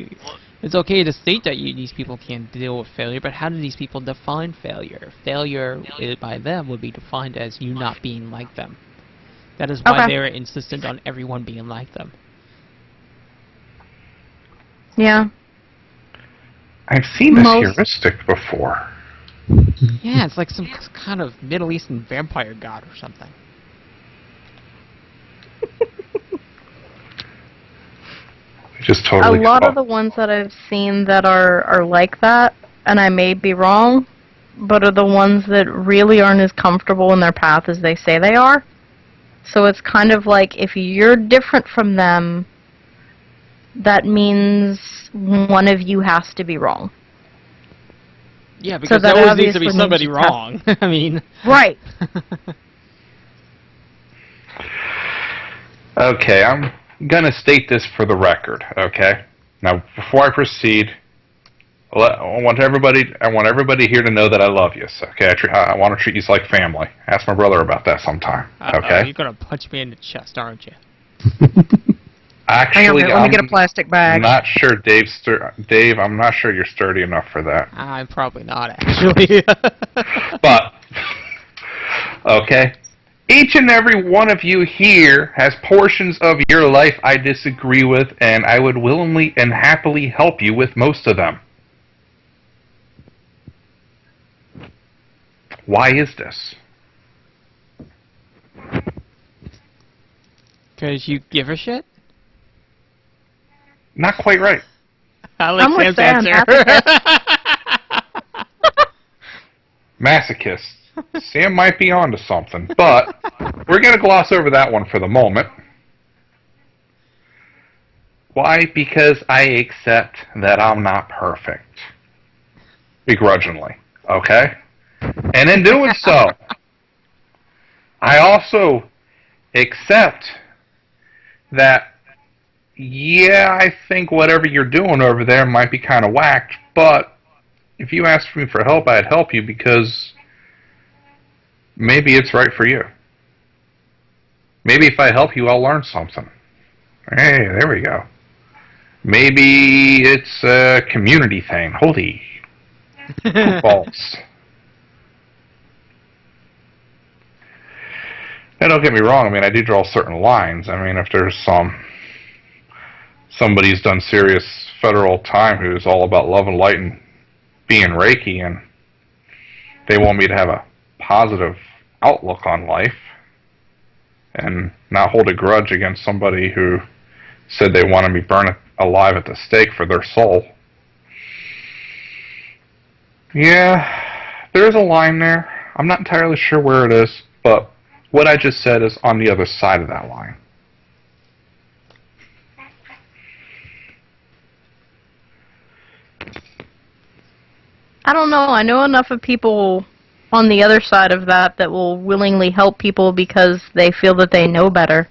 it's okay to state that these people can't deal with failure, but how do these people define failure? Failure, by them, would be defined as you not being like them. That is why they're insistent on everyone being like them. Yeah. I've seen this heuristic before. Yeah, it's like some kind of Middle Eastern vampire god or something. Just totally. A lot of the ones that I've seen that are like that, and I may be wrong, but are the ones that really aren't as comfortable in their path as they say they are. So it's kind of like, if you're different from them, that means one of you has to be wrong. Yeah, because there always needs to be somebody wrong. I mean... Right. Okay, I'm going to state this for the record, okay? Now, before I proceed, I want everybody here to know that I love you, okay? I want to treat you like family. Ask my brother about that sometime, okay? You're going to punch me in the chest, aren't you? Actually, let me get a plastic bag. I'm not sure, Dave, I'm not sure you're sturdy enough for that. I'm probably not, actually. But, okay, each and every one of you here has portions of your life I disagree with, and I would willingly and happily help you with most of them. Why is this? Because you give a shit? Not quite right. I like Sam's answer. Masochist. Sam might be onto something, but we're going to gloss over that one for the moment. Why? Because I accept that I'm not perfect. Begrudgingly. Okay? And in doing so, I also accept that, yeah, I think whatever you're doing over there might be kind of whacked, but if you asked me for help, I'd help you because maybe it's right for you. Maybe if I help you, I'll learn something. Hey, there we go. Maybe it's a community thing. Holy balls. And don't get me wrong, I mean, I do draw certain lines. I mean, if there's somebody's done serious federal time who's all about love and light and being Reiki, and they want me to have a positive outlook on life and not hold a grudge against somebody who said they wanted me burned alive at the stake for their soul. Yeah, there's a line there. I'm not entirely sure where it is, but what I just said is on the other side of that line. I don't know. I know enough of people on the other side of that that will willingly help people because they feel that they know better.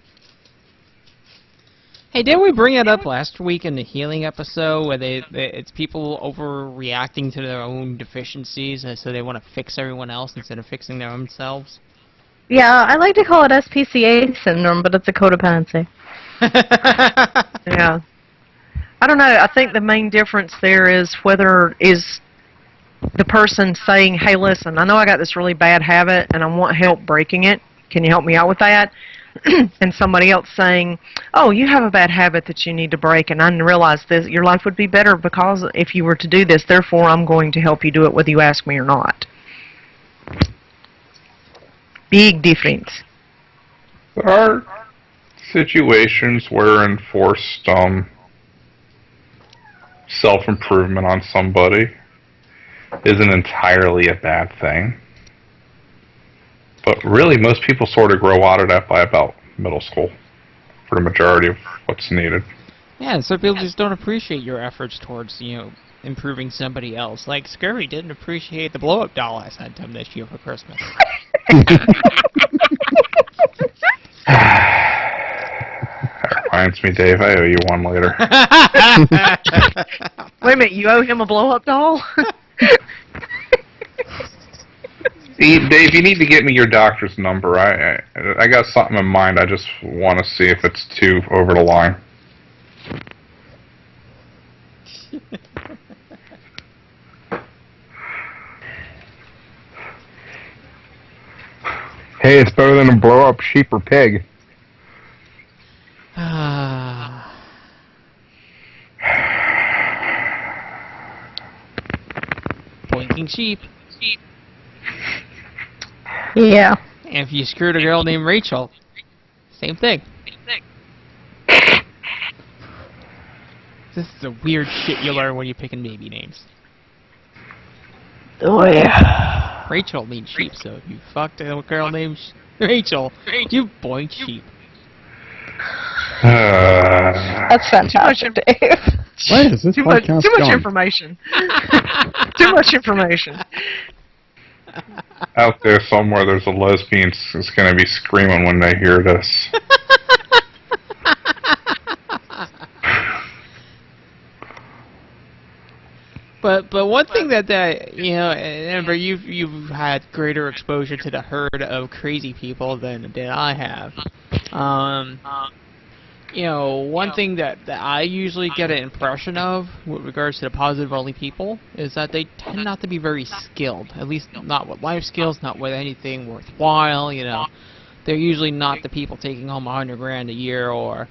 Hey, didn't we bring it up last week in the healing episode where it's people overreacting to their own deficiencies, and so they want to fix everyone else instead of fixing their own selves? Yeah, I like to call it SPCA syndrome, but it's a codependency. Yeah. I don't know. I think the main difference there is whether is the person saying, hey, listen, I know I got this really bad habit and I want help breaking it. Can you help me out with that? And somebody else saying, oh, you have a bad habit that you need to break, and I didn't realize this. Your life would be better because if you were to do this, therefore I'm going to help you do it whether you ask me or not. Big difference. There are situations where enforced self-improvement on somebody isn't entirely a bad thing. But really, most people sort of grow out of that by about middle school for the majority of what's needed. Yeah, and some people just don't appreciate your efforts towards, improving somebody else. Like, Scurvy didn't appreciate the blow-up doll I sent him this year for Christmas. That reminds me, Dave, I owe you one later. Wait a minute, you owe him a blow-up doll? Dave, you need to get me your doctor's number. I got something in mind. I just want to see if it's too over the line. Hey, it's better than a blow-up sheep or pig. Boinking sheep. Yeah. And if you screwed a girl named Rachel, same thing. This is the weird shit you learn when you're picking baby names. Oh, yeah. Rachel means sheep, so if you fucked a girl named Rachel, you boink sheep. That's fantastic, Dave. Where is this Too much podcast gone? information. Too much information. Out there somewhere, there's a lesbian that's going to be screaming when they hear this. But one thing that Amber, you've had greater exposure to the herd of crazy people than I have. One thing that I usually get an impression of with regards to the positive-only people is that they tend not to be very skilled. At least not with life skills, not with anything worthwhile. They're usually not the people taking home $100,000 a year or,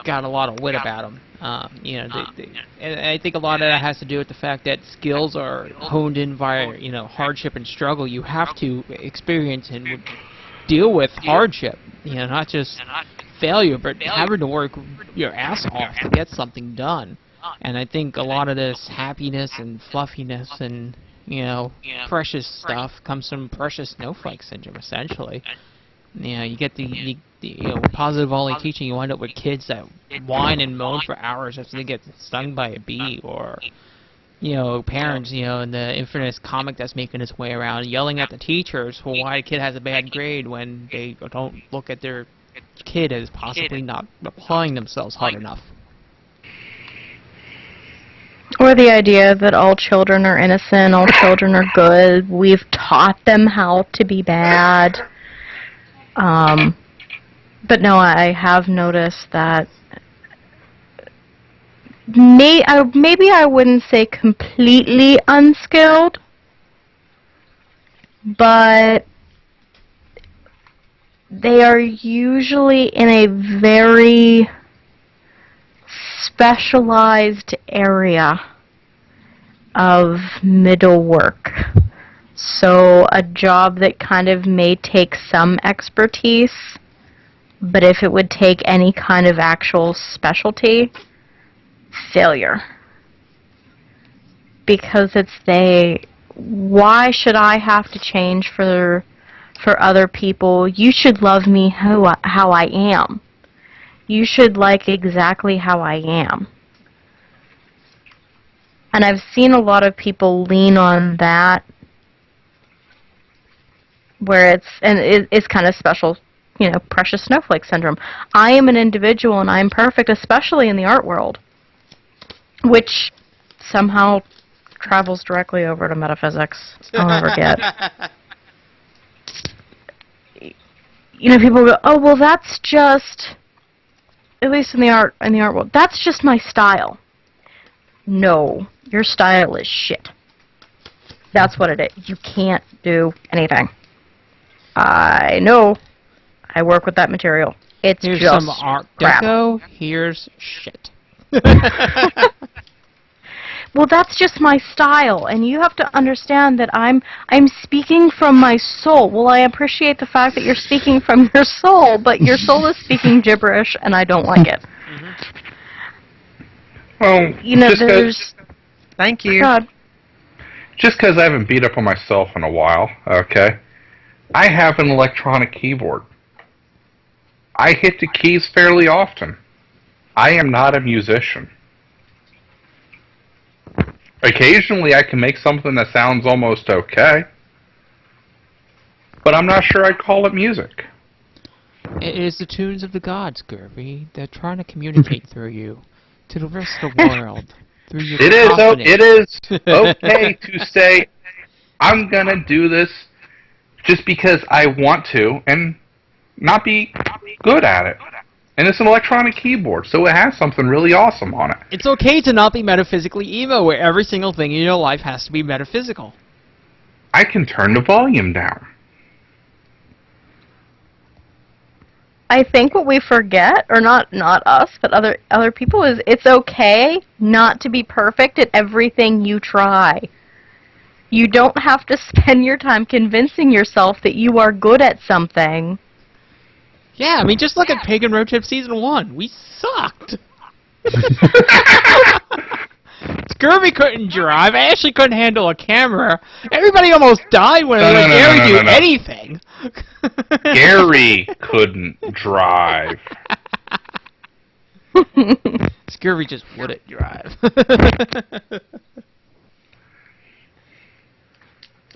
got a lot of wit about them. And I think a lot of that has to do with the fact that skills are honed in via, hardship and struggle. You have to experience and deal with hardship, not just failure, but having to work your ass off to get something done. And I think a lot of this happiness and fluffiness and, precious stuff comes from precious snowflake syndrome, essentially. You get the positive only teaching, you wind up with kids that whine and moan for hours after they get stung by a bee, or parents, in the infamous comic that's making its way around, yelling at the teachers for why a kid has a bad grade when they don't look at their kid as possibly not applying themselves hard enough. Or the idea that all children are innocent, all children are good, we've taught them how to be bad. But no, I have noticed that maybe I wouldn't say completely unskilled, but they are usually in a very specialized area of middle work. So a job that kind of may take some expertise, but if it would take any kind of actual specialty, failure. Because why should I have to change for other people? You should love me how I am. You should like exactly how I am. And I've seen a lot of people lean on that, where it's kind of special, precious snowflake syndrome. I am an individual and I'm perfect, especially in the art world, which somehow travels directly over to metaphysics. I'll never get. people go, oh, well, that's just, at least in the art world, that's just my style. No, your style is shit. That's what it is. You can't do anything. I know. I work with that material. It's Here's just some Art crap. Deco. Here's shit. Well, that's just my style, and you have to understand that I'm speaking from my soul. Well, I appreciate the fact that you're speaking from your soul, but your soul is speaking gibberish, and I don't like it. Well, there's... Thank you. God. Just because I haven't beat up on myself in a while, okay? I have an electronic keyboard. I hit the keys fairly often. I am not a musician. Occasionally I can make something that sounds almost okay, but I'm not sure I'd call it music. It is the tunes of the gods, Gerby. They're trying to communicate through you to the rest of the world. Through your It is okay to say, I'm going to do this just because I want to and not be good at it. And it's an electronic keyboard, so it has something really awesome on it. It's okay to not be metaphysically emo, where every single thing in your life has to be metaphysical. I can turn the volume down. I think what we forget, or not us, but other people, is it's okay not to be perfect at everything you try. You don't have to spend your time convincing yourself that you are good at something. Yeah, I mean, just look at Pagan Road Trip Season 1. We sucked. Gerby couldn't drive. Ashley couldn't handle a camera. Everybody almost died when they let Gary do anything. Gary couldn't drive. Gerby just wouldn't drive.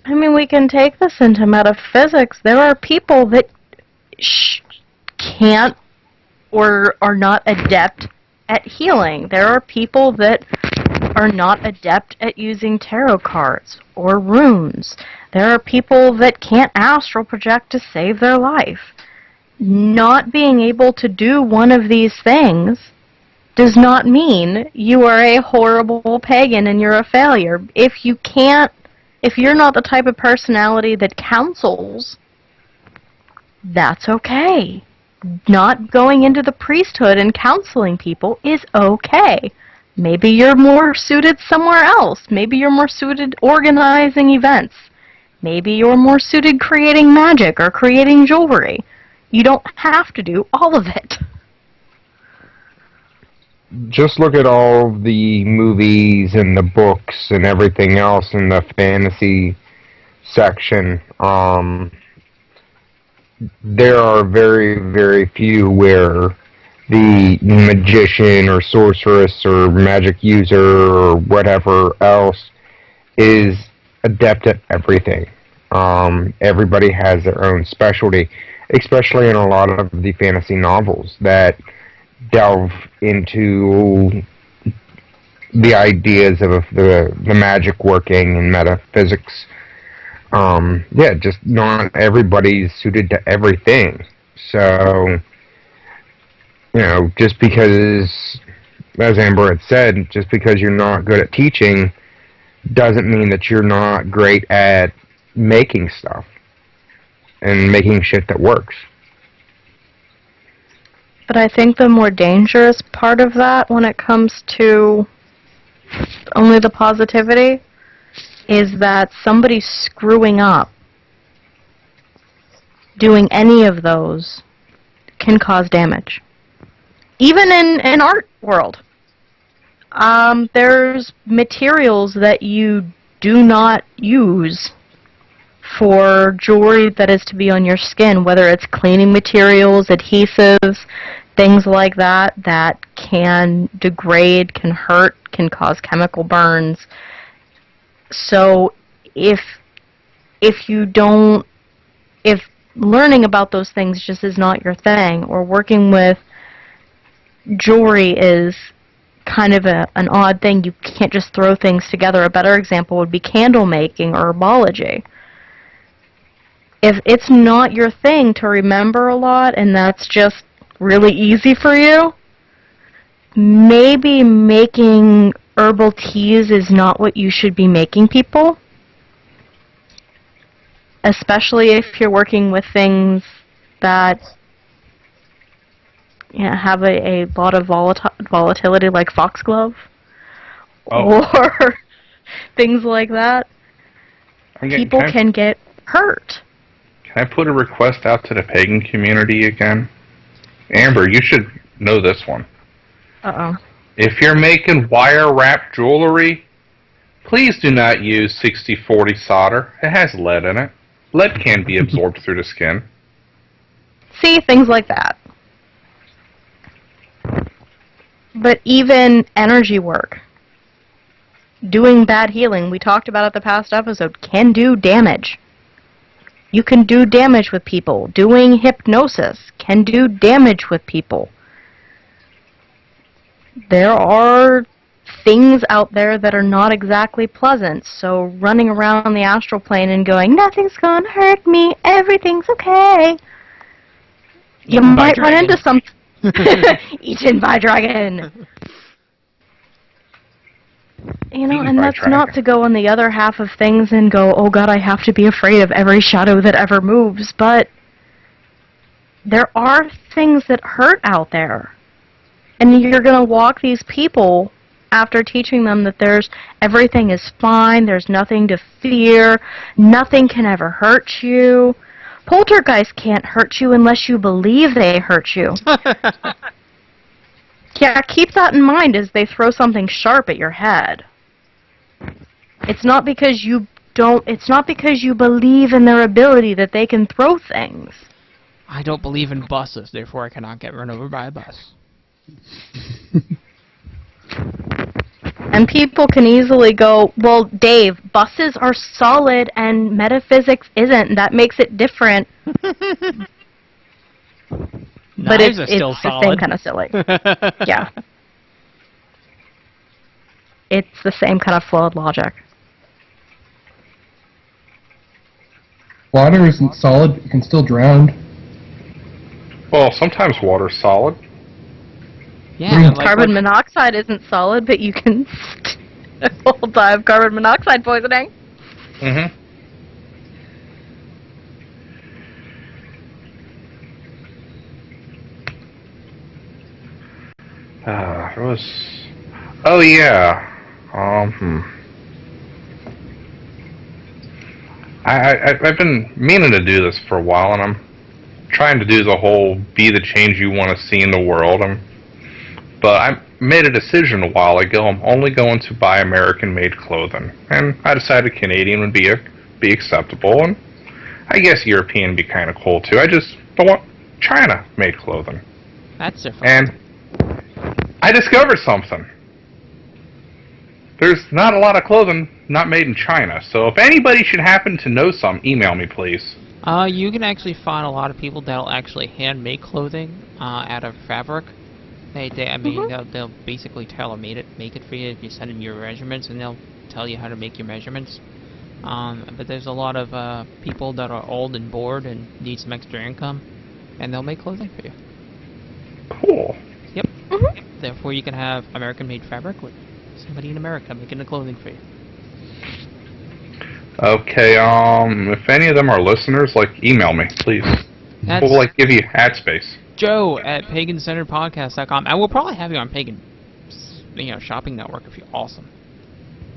I mean, we can take this into metaphysics. There are people that can't or are not adept at healing. There are people that are not adept at using tarot cards or runes. There are people that can't astral project to save their life. Not being able to do one of these things does not mean you are a horrible pagan and you're a failure. If you're not the type of personality that counsels, that's okay. Not going into the priesthood and counseling people is okay. Maybe you're more suited somewhere else. Maybe you're more suited organizing events. Maybe you're more suited creating magic or creating jewelry. You don't have to do all of it. Just look at all the movies and the books and everything else in the fantasy section. There are very, very few where the magician or sorceress or magic user or whatever else is adept at everything. Everybody has their own specialty, especially in a lot of the fantasy novels that delve into the ideas of the magic working and metaphysics. Yeah, just not everybody's suited to everything. So, just because, as Amber had said, just because you're not good at teaching doesn't mean that you're not great at making stuff and making shit that works. But I think the more dangerous part of that when it comes to only the positivity is that somebody screwing up doing any of those can cause damage. Even in art world. There's materials that you do not use for jewelry that is to be on your skin, whether it's cleaning materials, adhesives, things like that, that can degrade, can hurt, can cause chemical burns. So if learning about those things just is not your thing, or working with jewelry is kind of an odd thing, you can't just throw things together. A better example would be candle making or herbology. if it's not your thing to remember a lot and that's just really easy for you, maybe making herbal teas is not what you should be making people. Especially if you're working with things that have a lot of volatility like foxglove or things like that. People can get hurt. Can I put a request out to the pagan community again? Amber, you should know this one. Uh-oh. If you're making wire-wrapped jewelry, please do not use 60-40 solder. It has lead in it. Lead can be absorbed through the skin. See, things like that. But even energy work, doing bad healing, we talked about at the past episode, can do damage. You can do damage with people. Doing hypnosis can do damage with people. There are things out there that are not exactly pleasant, so running around the astral plane and going, nothing's gonna hurt me, everything's okay. You might run into some... Eaten by dragon! You know, and that's not to go on the other half of things and go, oh god, I have to be afraid of every shadow that ever moves, but there are things that hurt out there. And you're going to walk these people after teaching them that everything is fine, there's nothing to fear, nothing can ever hurt you. Poltergeists can't hurt you unless you believe they hurt you. Yeah, keep that in mind as they throw something sharp at your head. It's not because you believe in their ability that they can throw things. I don't believe in buses, therefore I cannot get run over by a bus. And people can easily go, well, Dave, buses are solid and metaphysics isn't. That makes it different. But it's still the solid. same kind of silly. Yeah. It's the same kind of flawed logic. Water isn't solid, but you can still drown. Well, sometimes water's solid. Yeah, like carbon monoxide isn't solid, but you can still die of carbon monoxide poisoning. Mm-hmm. It was... Oh, yeah. I've been meaning to do this for a while, and I'm trying to do the whole be the change you want to see in the world. But I made a decision a while ago. I'm only going to buy American-made clothing, and I decided Canadian would be acceptable, and I guess European would be kind of cool too. I just don't want China-made clothing. That's different. And I discovered something. There's not a lot of clothing not made in China, so if anybody should happen to know some, email me, please. You can actually find a lot of people that'll actually hand-make clothing out of fabric. They'll basically make it for you if you send them your measurements, and they'll tell you how to make your measurements. But there's a lot of people that are old and bored and need some extra income, and they'll make clothing for you. Cool. Yep. Therefore, you can have American-made fabric with somebody in America making the clothing for you. Okay, if any of them are listeners, email me, please. We'll, give you ad space. Joe at PaganCenteredPodcast.com. And we'll probably have you on Pagan, Shopping Network if you're awesome.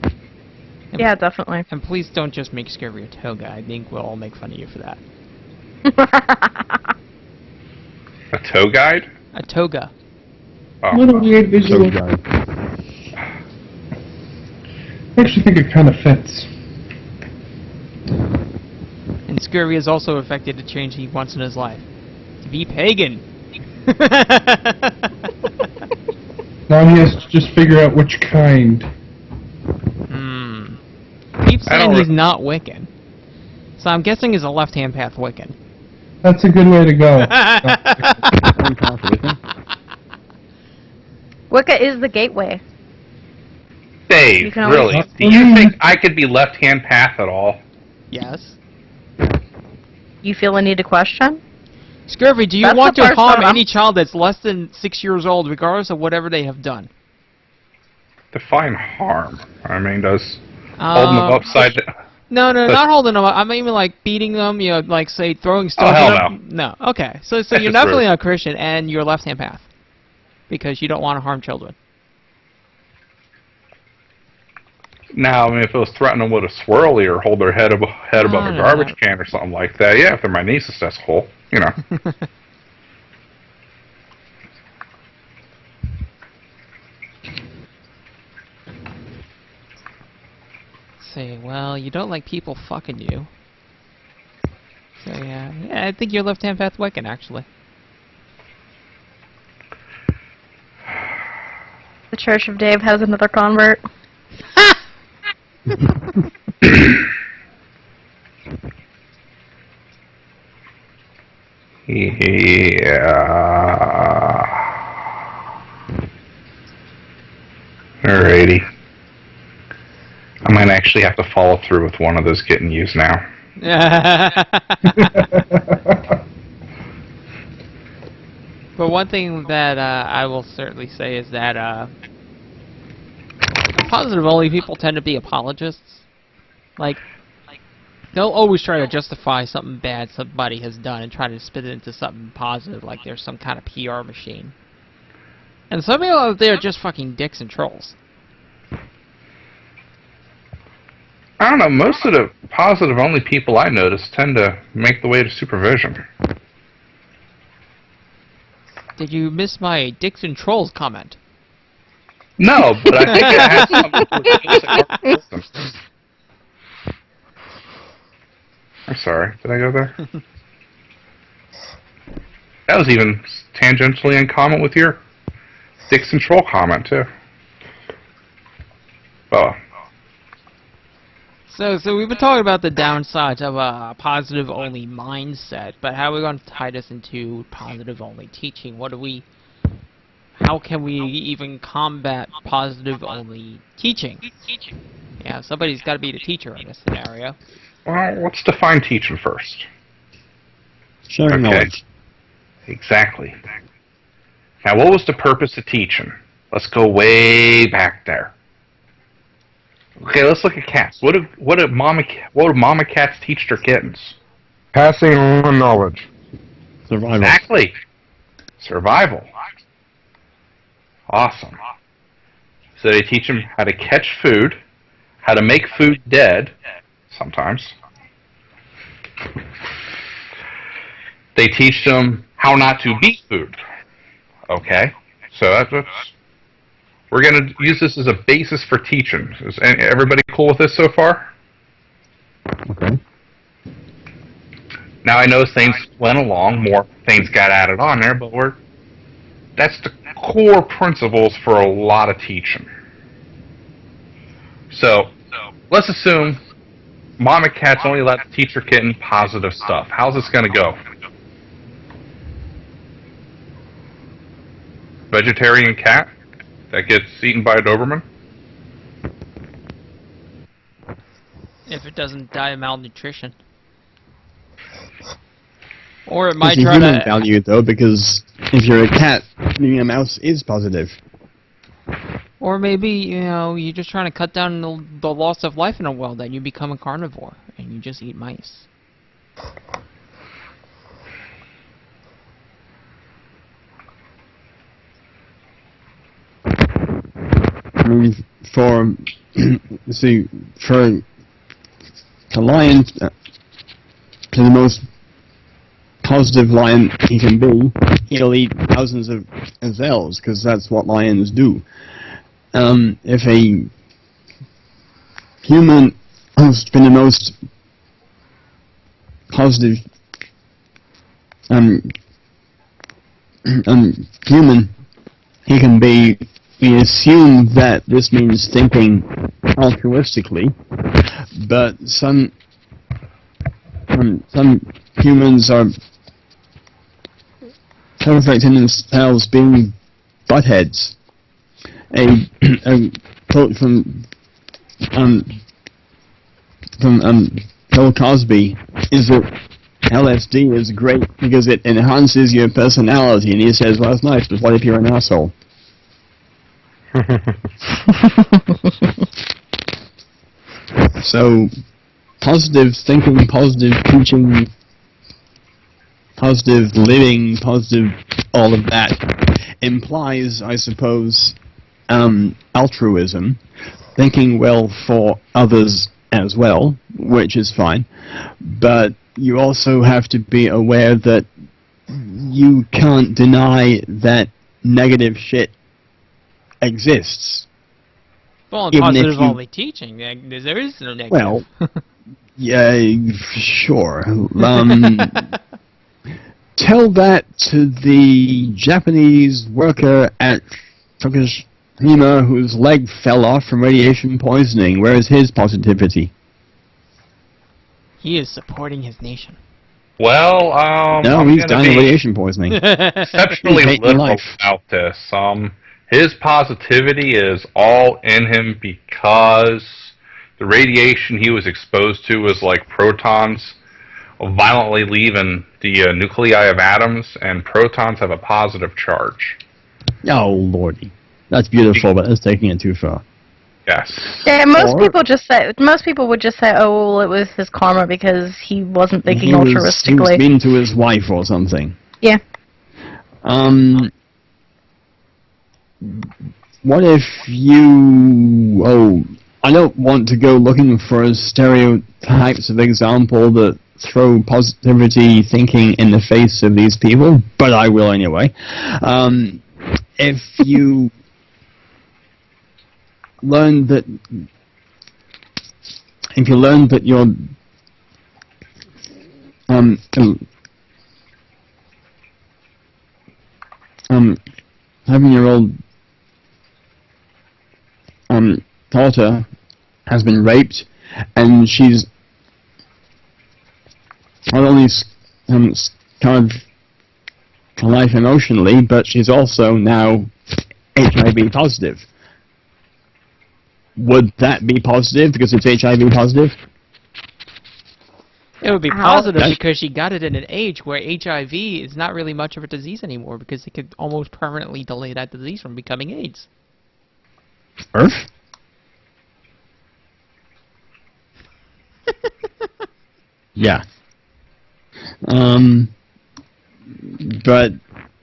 And yeah, definitely. And please don't just make Scurvy a toga. I think we'll all make fun of you for that. A tow guide? A toga. Oh. What a weird visual. I actually think it kind of fits. And Scurvy is also affected to change he wants in his life. To be pagan. Now he has to just figure out which kind. Keeps saying he's not Wiccan. So I'm guessing he's a left-hand path Wiccan. That's a good way to go. Wicca is the gateway. Dave, really? Do you think I could be left-hand path at all? Yes. you feel a need to question. Scurvy, do you That's want the to part harm that any child that's less than 6 years old, regardless of whatever they have done? Define harm. I mean, does holding them upside down? No, does, not holding them up. I mean, like beating them, you know, like, say, throwing stones hell at them? No. Okay, so That's you're just definitely rude. not a Christian, and you're left-hand path. Because you don't want to harm children. Now, I mean, if it was threatening them with a swirly or hold their head above a garbage can or something like that, yeah, if they're my nieces, that's cool, you know. Say, well, you don't like people fucking you. So yeah, I think you're left-hand path Wiccan, actually. The Church of Dave has another convert. Yeah. Alrighty. I might actually have to follow through with one of those getting used now. But one thing that I will certainly say is that positive-only people tend to be apologists. Like, they'll always try to justify something bad somebody has done and try to spit it into something positive, like there's some kind of PR machine. And some people out there are just fucking dicks and trolls. I don't know, most of the positive-only people I notice tend to make the way to supervision. Did you miss my dicks and trolls comment? No, but I think it has something to do with the system. I'm sorry, did I go there? That was even tangentially in common with your dicks and troll comment, too. Oh. So we've been talking about the downsides of a positive-only mindset, but how are we going to tie this into positive-only teaching? How can we even combat positive-only teaching? Yeah, somebody's got to be the teacher in this scenario. Well, let's define teaching first. Sharing knowledge. Exactly. Now, what was the purpose of teaching? Let's go way back there. Okay, let's look at cats. What do mama cats teach their kittens? Passing on knowledge. Survival. Exactly. Survival. Awesome. So they teach them how to catch food, how to make food dead, sometimes. They teach them how not to beat food. Okay, so that's we're going to use this as a basis for teaching. Is everybody cool with this so far? Okay. Now I know things went along, more things got added on there, but that's the core principles for a lot of teaching. So let's assume mama cat's only allowed to teach her kitten positive stuff. How's this going to go? Vegetarian cat that gets eaten by a Doberman? If it doesn't die of malnutrition. Or it might It's a try human to... value, though, because if you're a cat, being a mouse is positive. Or maybe, you know, you're just trying to cut down the loss of life in a world, and you become a carnivore, and you just eat mice. I mean, for a lion, to the most positive lion he can be, he'll eat thousands of gazelles, because that's what lions do. If a human has been the most positive human he can be, we assume that this means thinking altruistically, but some humans are perfect in themselves being buttheads. A quote from Bill Cosby is that LSD is great because it enhances your personality. And he says, well, that's nice, but what if you're an asshole? So, positive thinking, positive teaching, positive living, positive all of that implies, I suppose, altruism, thinking well for others as well, which is fine, but you also have to be aware that you can't deny that negative shit exists. Well, in Even if positive you- only teaching, there is no negative. Well, yeah, sure. Tell that to the Japanese worker at Fukushima whose leg fell off from radiation poisoning. Where is his positivity? He is supporting his nation. Well, No, I'm he's gonna dying of be radiation poisoning. exceptionally He's hating liberal life. about this. His positivity is all in him because the radiation he was exposed to was like protons violently leaving the nuclei of atoms, and protons have a positive charge. Oh, lordy. That's beautiful, but that's taking it too far. Yes. Yeah, most Or- people would just say, oh, well, it was his karma because he wasn't thinking He was altruistically. mean to his wife or something. Yeah. What if you... Oh, I don't want to go looking for stereotypes of example that throw positivity thinking in the face of these people, but I will anyway. If you learn that... If you learn that you're... Seven-year-old daughter has been raped, and she's not only scarred for life emotionally, but she's also now HIV positive. Would that be positive because it's HIV positive? It would be Ouch. positive because she got it in an age where HIV is not really much of a disease anymore because it could almost permanently delay that disease from becoming AIDS. Earth? Yeah. But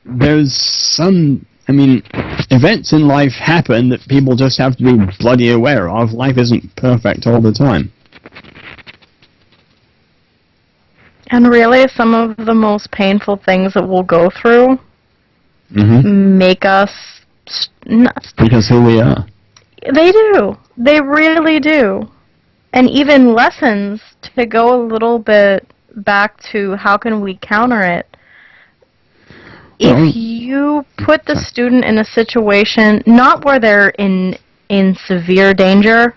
there's some, events in life happen that people just have to be bloody aware of. Life isn't perfect all the time. And really, some of the most painful things that we'll go through Mm-hmm. make us nuts. Because who we are. They do. They really do. And even lessons, to go a little bit back to how can we counter it. Well- If you put the student in a situation, not where they're in severe danger,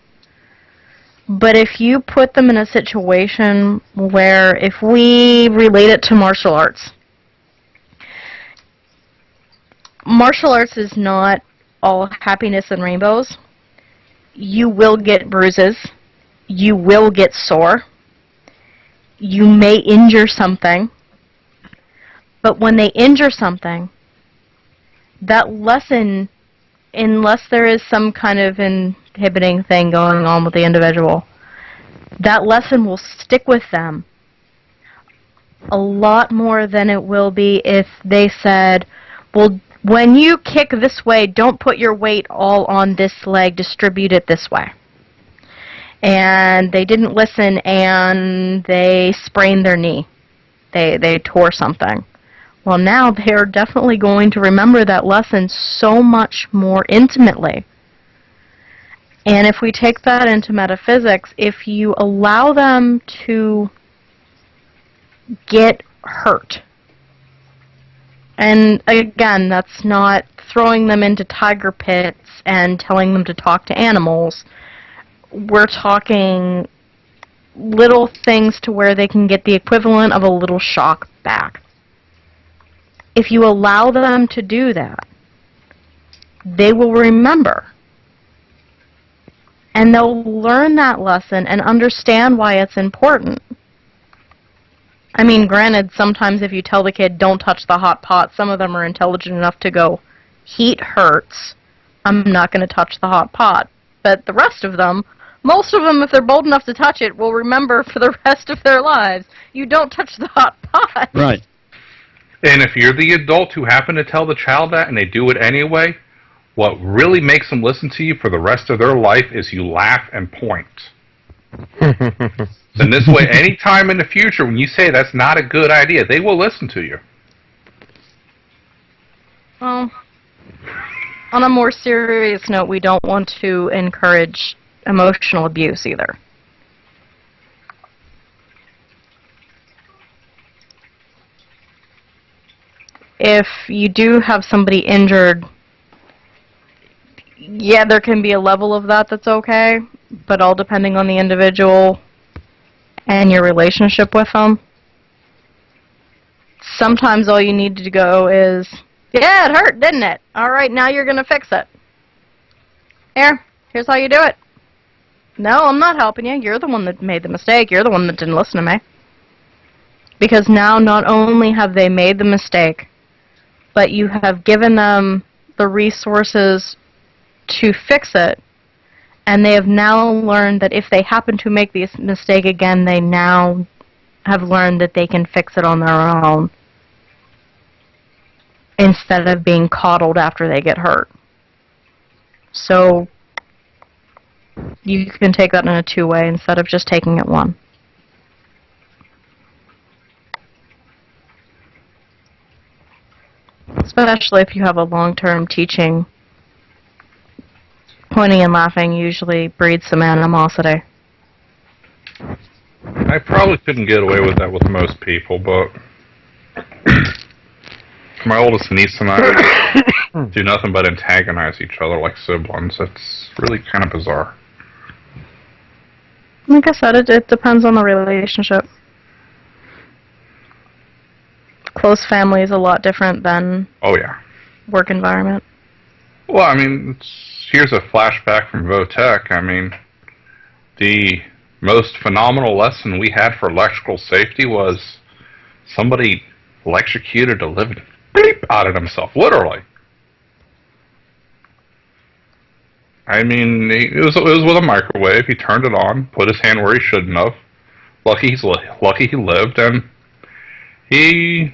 but if you put them in a situation where, if we relate it to martial arts is not all happiness and rainbows. You will get bruises. You will get sore. You may injure something. But when they injure something, that lesson, unless there is some kind of inhibiting thing going on with the individual, that lesson will stick with them a lot more than it will be if they said, well, when you kick this way, don't put your weight all on this leg, distribute it this way. And they didn't listen and they sprained their knee. They tore something. Well, now they're definitely going to remember that lesson so much more intimately. And if we take that into metaphysics, if you allow them to get hurt, and again, that's not throwing them into tiger pits and telling them to talk to animals. We're talking little things to where they can get the equivalent of a little shock back. If you allow them to do that, they will remember. And they'll learn that lesson and understand why it's important. I mean, granted, sometimes if you tell the kid, don't touch the hot pot, some of them are intelligent enough to go, heat hurts, I'm not going to touch the hot pot. But the rest of them, most of them, if they're bold enough to touch it, will remember for the rest of their lives, you don't touch the hot pot. Right. And if you're the adult who happen to tell the child that and they do it anyway, what really makes them listen to you for the rest of their life is you laugh and point. And this way, any time in the future when you say that's not a good idea, they will listen to you. Well, on a more serious note, we don't want to encourage emotional abuse either. If you do have somebody injured, yeah, there can be a level of that that's okay, but all depending on the individual and your relationship with them. Sometimes all you need to go is, yeah, it hurt, didn't it? All right, now you're going to fix it. Here's how you do it. No, I'm not helping you. You're the one that made the mistake. You're the one that didn't listen to me. Because now not only have they made the mistake, but you have given them the resources to fix it, and they have now learned that if they happen to make this mistake again, they now have learned that they can fix it on their own instead of being coddled after they get hurt. So you can take that in a two-way instead of just taking it one. Especially if you have a long-term teaching, pointing and laughing usually breeds some animosity. I probably couldn't get away with that with most people, but my oldest niece and I do nothing but antagonize each other like siblings. It's really kind of bizarre. Like I said, it depends on the relationship. Close family is a lot different than Oh, yeah. work environment. Well, I mean, here's a flashback from Votech. I mean, the most phenomenal lesson we had for electrical safety was somebody electrocuted a living beep out of himself, literally. I mean, it was with a microwave. He turned it on, put his hand where he shouldn't have. Lucky he lived, and he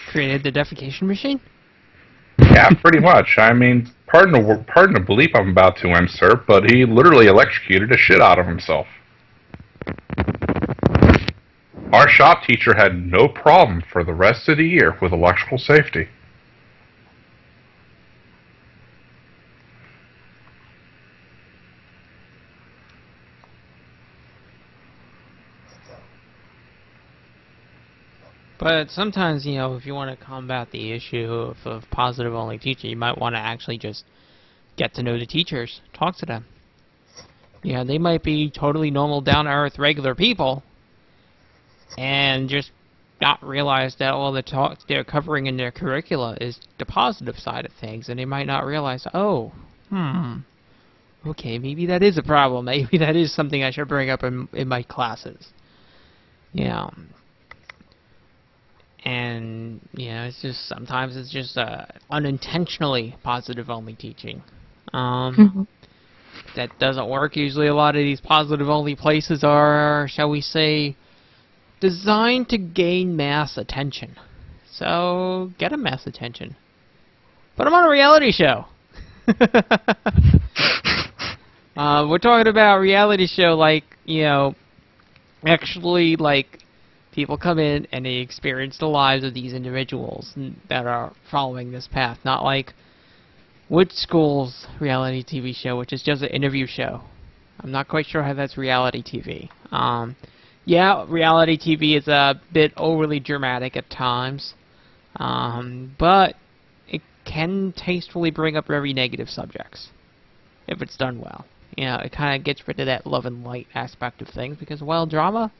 Created the defecation machine? Yeah, pretty much. I mean, pardon the bleep I'm about to insert, but he literally electrocuted the shit out of himself. Our shop teacher had no problem for the rest of the year with electrical safety. But sometimes, you know, if you want to combat the issue of positive-only teaching, you might want to actually just get to know the teachers, talk to them. Yeah, they might be totally normal, down-to-earth, regular people, and just not realize that all the talk they're covering in their curricula is the positive side of things, and they might not realize, oh, okay, maybe that is a problem. Maybe that is something I should bring up in my classes. Yeah. And, you know, it's just, sometimes it's just unintentionally positive-only teaching. That doesn't work. Usually a lot of these positive-only places are, shall we say, designed to gain mass attention. So, get a mass attention. Put them on a reality show. We're talking about a reality show like, you know, actually, like, people come in and they experience the lives of these individuals that are following this path. Not like Wood School's reality TV show, which is just an interview show. I'm not quite sure how that's reality TV. Yeah, reality TV is a bit overly dramatic at times, but it can tastefully bring up very negative subjects if it's done well. You know, it kind of gets rid of that love and light aspect of things because, well, drama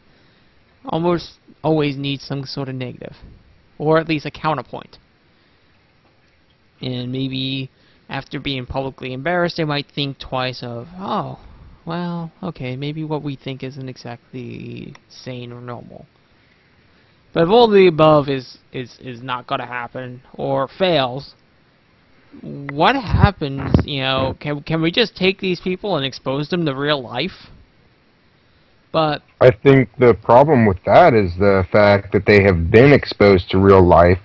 almost always needs some sort of negative, or at least a counterpoint. And maybe after being publicly embarrassed, they might think twice of, oh, well, okay, maybe what we think isn't exactly sane or normal. But if all the above is not going to happen or fails, what happens, you know, can we just take these people and expose them to real life? But I think the problem with that is the fact that they have been exposed to real life,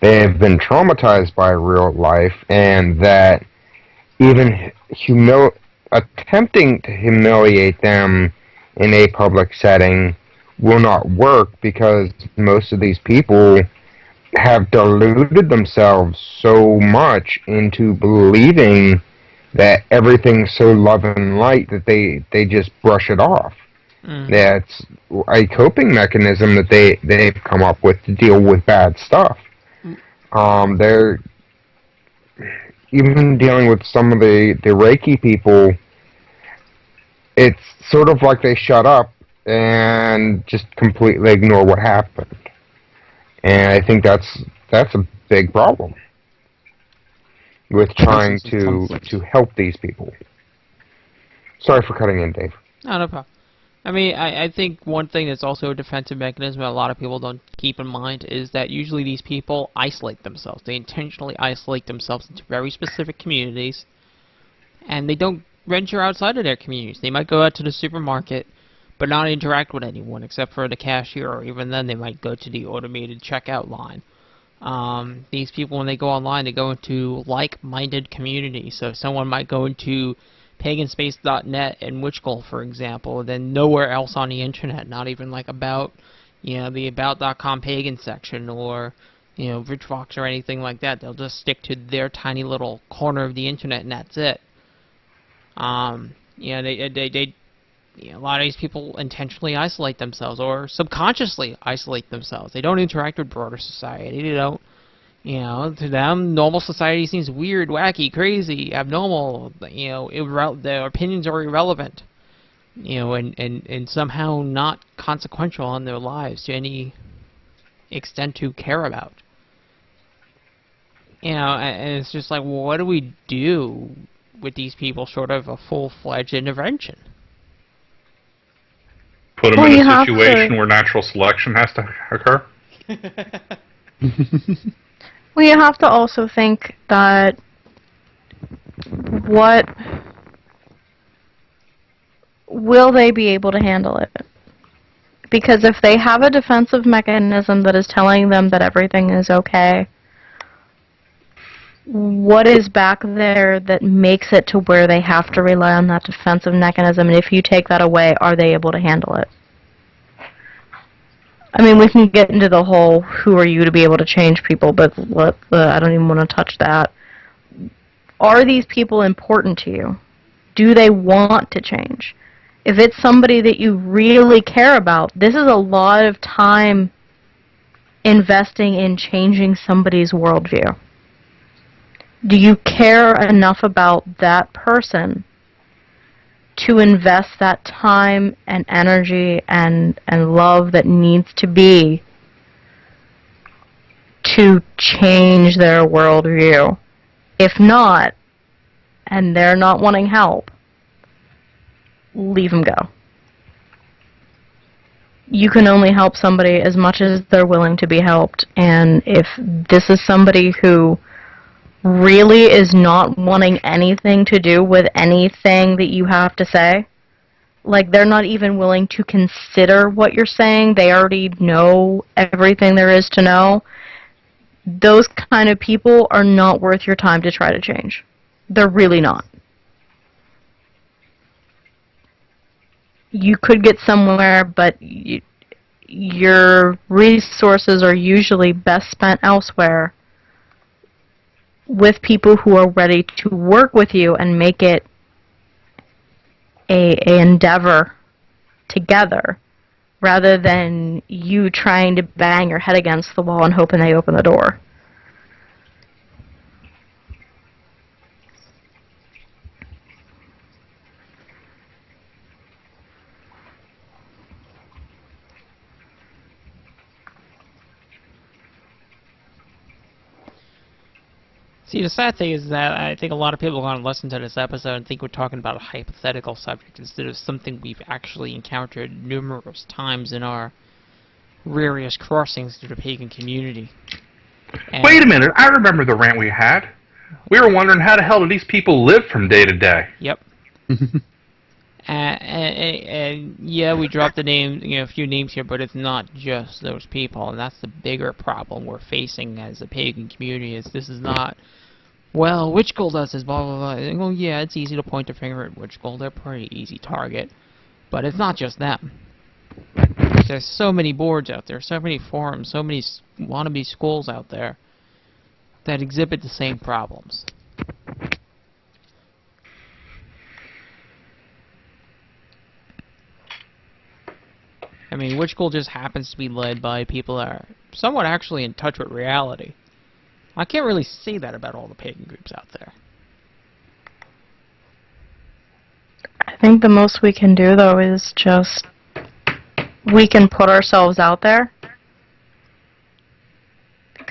they have been traumatized by real life, and that even attempting to humiliate them in a public setting will not work because most of these people have deluded themselves so much into believing that everything's so love and light that they just brush it off. That's a coping mechanism that they've come up with to deal with bad stuff. They're even dealing with some of the Reiki people. It's sort of like they shut up and just completely ignore what happened, and I think that's a big problem with trying to help these people. Sorry for cutting in, Dave. no, no problem. I mean, I think one thing that's also a defensive mechanism that a lot of people don't keep in mind is that usually these people isolate themselves. They intentionally isolate themselves into very specific communities, and they don't venture outside of their communities. They might go out to the supermarket, but not interact with anyone except for the cashier, or even then they might go to the automated checkout line. These people, when they go online, they go into like-minded communities. So someone might go into paganspace.net and Witchgulf, for example, then nowhere else on the internet, not even like about, you know, the about.com pagan section or, you know, VidFox or anything like that. They'll just stick to their tiny little corner of the internet and that's it. You know, you know, a lot of these people intentionally isolate themselves or subconsciously isolate themselves. They don't interact with broader society. They don't, you know, to them, normal society seems weird, wacky, crazy, abnormal. You know, their opinions are irrelevant. You know, and somehow not consequential on their lives to any extent to care about. You know, and it's just like, well, what do we do with these people short of a full-fledged intervention? Put them in a situation where natural selection has to occur? Well, you have to also think that what will they be able to handle it? Because if they have a defensive mechanism that is telling them that everything is okay, what is back there that makes it to where they have to rely on that defensive mechanism? And if you take that away, are they able to handle it? I mean, we can get into the whole who are you to be able to change people, but I don't even want to touch that. Are these people important to you? Do they want to change? If it's somebody that you really care about, this is a lot of time investing in changing somebody's worldview. Do you care enough about that person to invest that time and energy and love that needs to be to change their worldview? If not, and they're not wanting help, leave them go. You can only help somebody as much as they're willing to be helped, and if this is somebody who really is not wanting anything to do with anything that you have to say, like they're not even willing to consider what you're saying, they already know everything there is to know, those kind of people are not worth your time to try to change. They're really not. You could get somewhere, but your resources are usually best spent elsewhere with people who are ready to work with you and make it a endeavor together, rather than you trying to bang your head against the wall and hoping they open the door. See, the sad thing is that I think a lot of people are going to listen to this episode and think we're talking about a hypothetical subject instead of something we've actually encountered numerous times in our various crossings through the pagan community. And Wait a minute, I remember the rant we had. We were wondering how the hell do these people live from day to day? Yep. And yeah, we dropped the name, a few names here, but it's not just those people, and that's the bigger problem we're facing as a pagan community. Is this is not, well, Witch School does this, blah blah blah. And, well, yeah, it's easy to point the finger at Witch School. They're a pretty easy target, but it's not just them. There's so many boards out there, so many forums, so many wannabe schools out there that exhibit the same problems. I mean, Witch School just happens to be led by people that are somewhat actually in touch with reality. I can't really say that about all the pagan groups out there. I think the most we can do, though, is just we can put ourselves out there.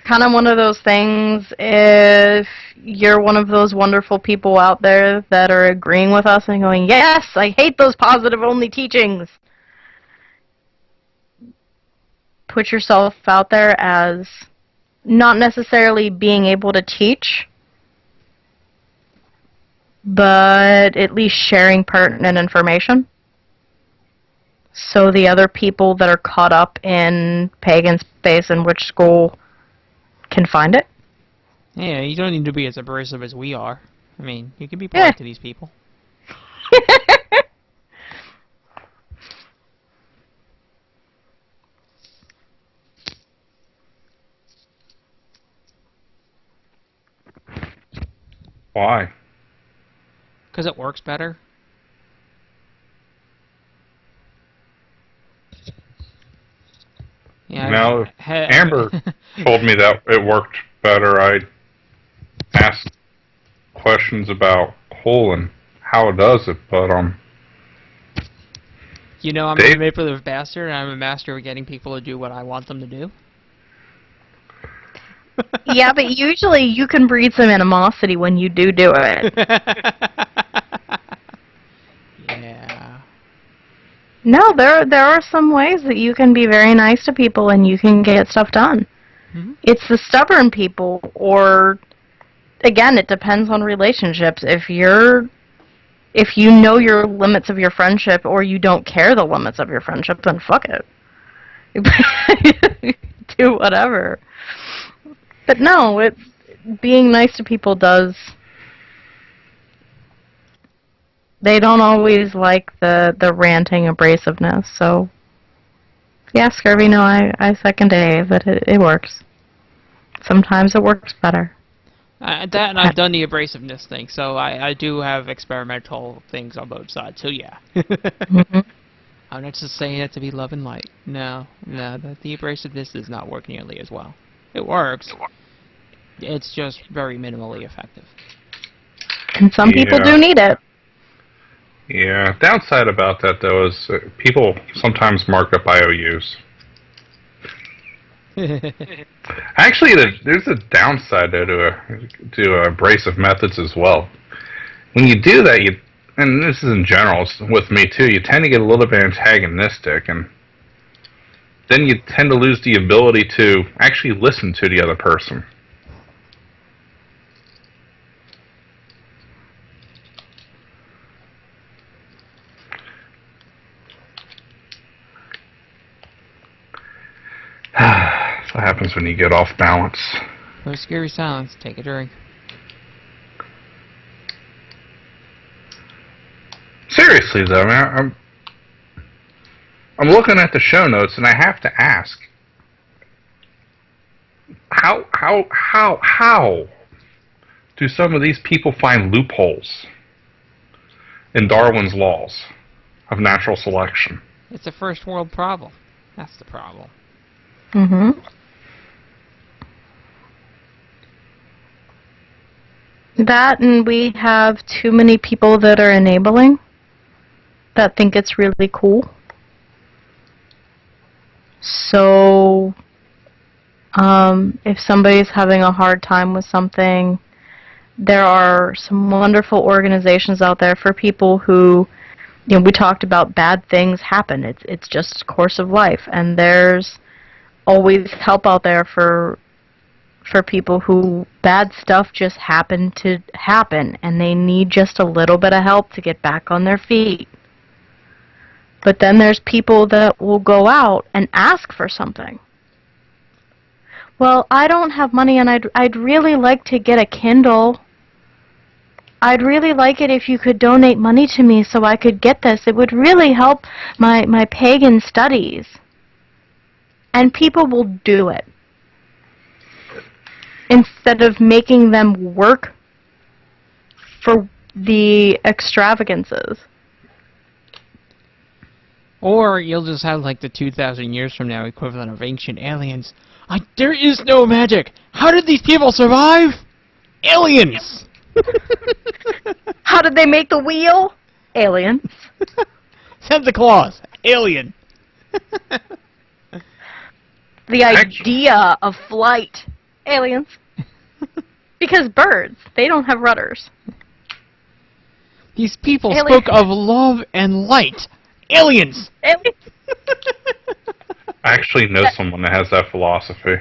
Kind of one of those things, if you're one of those wonderful people out there that are agreeing with us and going, yes, I hate those positive-only teachings. Put yourself out there as not necessarily being able to teach, but at least sharing pertinent information. So the other people that are caught up in pagan space and Witch School can find it. Yeah, you don't need to be as abrasive as we are. I mean, you can be polite to these people. Why? Because it works better. Yeah. Now, if Amber told me that it worked better, I'd ask questions about Cole and how it does it, but you know, I'm a manipulative bastard, and I'm a master of getting people to do what I want them to do. Yeah, but usually you can breed some animosity when you do it. Yeah. No, there are some ways that you can be very nice to people and you can get stuff done. Mm-hmm. It's the stubborn people, or again, it depends on relationships. If you know your limits of your friendship, or you don't care the limits of your friendship, then fuck it. Do whatever. But no, being nice to people does. They don't always like the ranting abrasiveness, so yeah, Scurvy, no, I second Dave that it works. Sometimes it works better. That, and I've done the abrasiveness thing, so I do have experimental things on both sides, so yeah. Mm-hmm. I'm not just saying it to be love and light. No, the abrasiveness does not work nearly as well. It works. It's just very minimally effective. And some people do need it. Yeah, downside about that, though, is people sometimes mark up IOUs. Actually, there's a downside, though, to abrasive methods as well. When you do that, and this is in general with me too, you tend to get a little bit antagonistic, and then you tend to lose the ability to actually listen to the other person. That's what happens when you get off balance. No scary silence. Take a drink. Seriously, though, man, I'm looking at the show notes, and I have to ask, how do some of these people find loopholes in Darwin's laws of natural selection? It's a first world problem. That's the problem. Mm-hmm. That, and we have too many people that are enabling, that think it's really cool. So, if somebody's having a hard time with something, there are some wonderful organizations out there for people who, we talked about bad things happen. It's just a course of life, and there's always help out there for people who bad stuff just happen to happen, and they need just a little bit of help to get back on their feet. But then there's people that will go out and ask for something. Well, I don't have money, and I'd really like to get a Kindle. I'd really like it if you could donate money to me so I could get this. It would really help my pagan studies. And people will do it, instead of making them work for the extravagances. Or you'll just have like the 2,000 years from now equivalent of ancient aliens. There is no magic. How did these people survive? Aliens! How did they make the wheel? Aliens. Santa Claus. Alien. The idea of flight. Aliens. Because birds, they don't have rudders. These people spoke of love and light. Aliens! Aliens. I actually know someone that has that philosophy.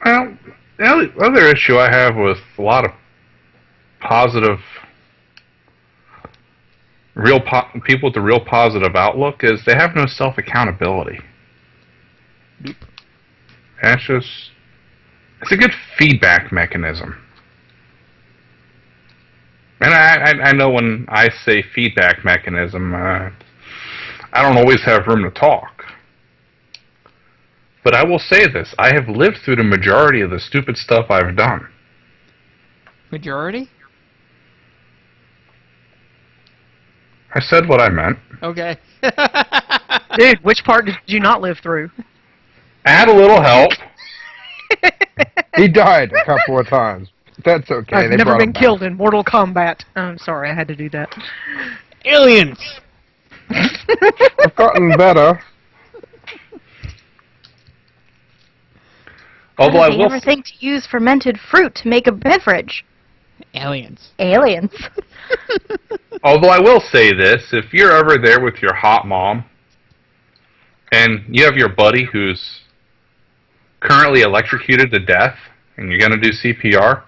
Well, the other issue I have with a lot of positive, people with a real positive outlook is they have no self-accountability. Nope. And it's a good feedback mechanism. And I know when I say feedback mechanism, I don't always have room to talk. But I will say this, I have lived through the majority of the stupid stuff I've done. Majority? I said what I meant. Okay. Dude, which part did you not live through? I had a little help. He died a couple of times. That's okay. I've they never brought been him killed in Mortal Kombat. I'm sorry, I had to do that. Aliens! back. I've gotten better. Although How I did they will ever think to use fermented fruit to make a beverage? Aliens. Aliens. Although I will say this, if you're ever there with your hot mom, and you have your buddy who's currently electrocuted to death, and you're going to do CPR,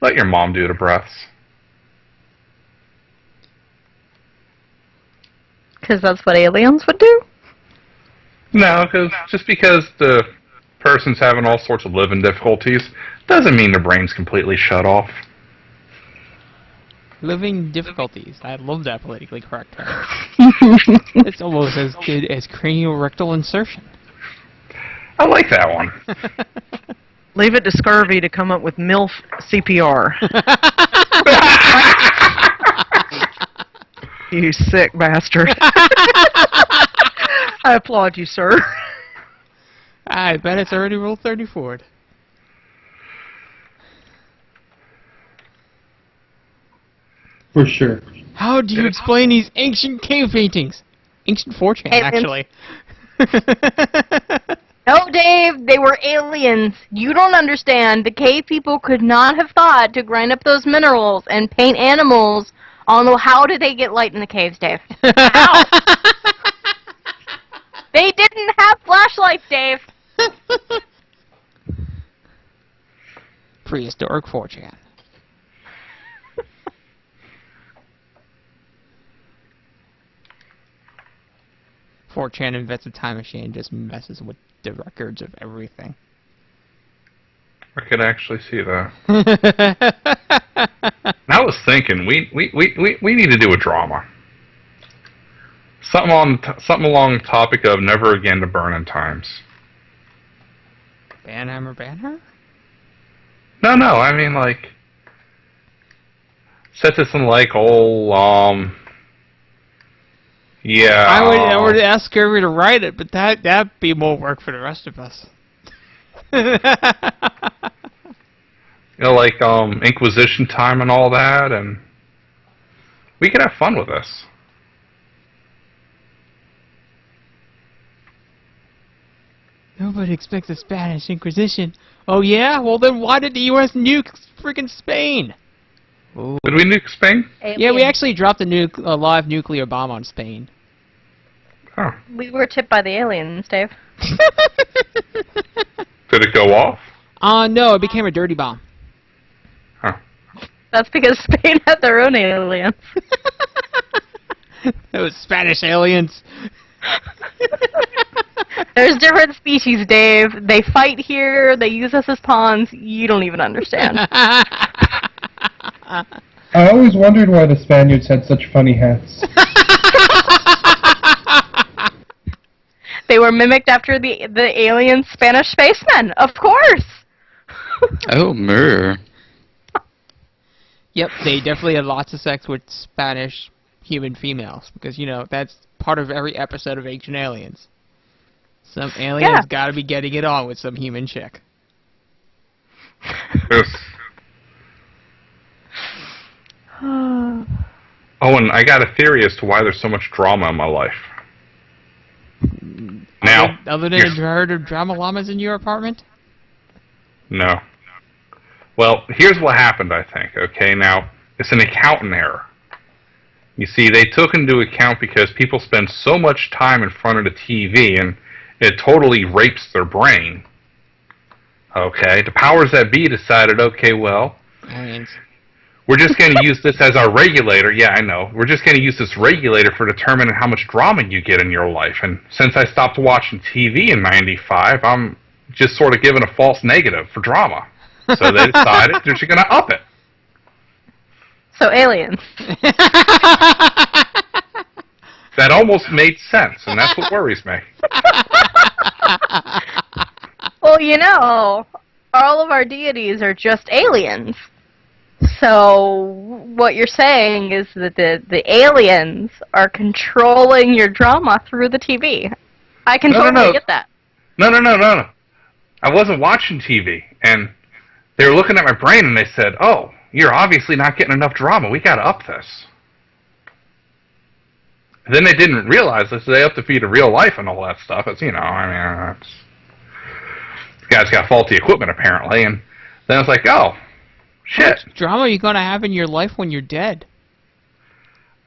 let your mom do the breaths. Because that's what aliens would do? No, just because the person's having all sorts of living difficulties doesn't mean their brain's completely shut off. Living difficulties. I love that politically correct term. It's almost as good as craniorectal insertion. I like that one. Leave it to Scurvy to come up with MILF CPR. You sick bastard. I applaud you, sir. I bet it's already Rule 34. For sure. How do you explain these ancient cave paintings? Ancient 4chan, actually. No, Dave, they were aliens. You don't understand. The cave people could not have thought to grind up those minerals and paint animals. Although, how did they get light in the caves, Dave? How? They didn't have flashlights, Dave. Prehistoric 4chan. Chan invents a time machine and just messes with the records of everything. I could actually see that. And I was thinking, we need to do a drama. Something along the topic of never again to burn in times. Banhammer? No, I mean like set this in like yeah. I would ask Kirby to write it, but that'd be more work for the rest of us. You know, like Inquisition time and all that, and we could have fun with this. Nobody expects a Spanish Inquisition. Oh yeah? Well then why did the U.S. nuke freaking Spain? Ooh. Did we nuke Spain? Yeah, we actually dropped a live nuclear bomb on Spain. Oh. We were tipped by the aliens, Dave. Did it go off? No, it became a dirty bomb. Huh. That's because Spain had their own aliens. Those Spanish aliens. There's different species, Dave. They fight here, they use us as pawns. You don't even understand. I always wondered why the Spaniards had such funny hats. They were mimicked after the alien Spanish spacemen, of course. Oh, murr. Yep, they definitely had lots of sex with Spanish human females because, you know, that's part of every episode of Ancient Aliens. Some aliens gotta be getting it on with some human chick. Yes. Oh, and I got a theory as to why there's so much drama in my life. Now, other than you heard of drama llamas in your apartment? No. Well, here's what happened, I think. Okay, now, it's an accountant error. You see, they took into account because people spend so much time in front of the TV, and it totally rapes their brain. Okay, the powers that be decided, okay, well, we're just going to use this as our regulator. Yeah, I know. We're just going to use this regulator for determining how much drama you get in your life. And since I stopped watching TV in '95, I'm just sort of giving a false negative for drama. So they decided they're just going to up it. So aliens. That almost made sense, and that's what worries me. Well, you know, all of our deities are just aliens. So what you're saying is that the aliens are controlling your drama through the TV. I can totally get that. No. I wasn't watching TV, and they were looking at my brain, and they said, "Oh, you're obviously not getting enough drama. We got to up this." And then they didn't realize this. They upped the feed of real life and all that stuff. It's, you know, I mean, it's, this guy's got faulty equipment apparently, and then it's like, oh. Shit. How much drama are you going to have in your life when you're dead?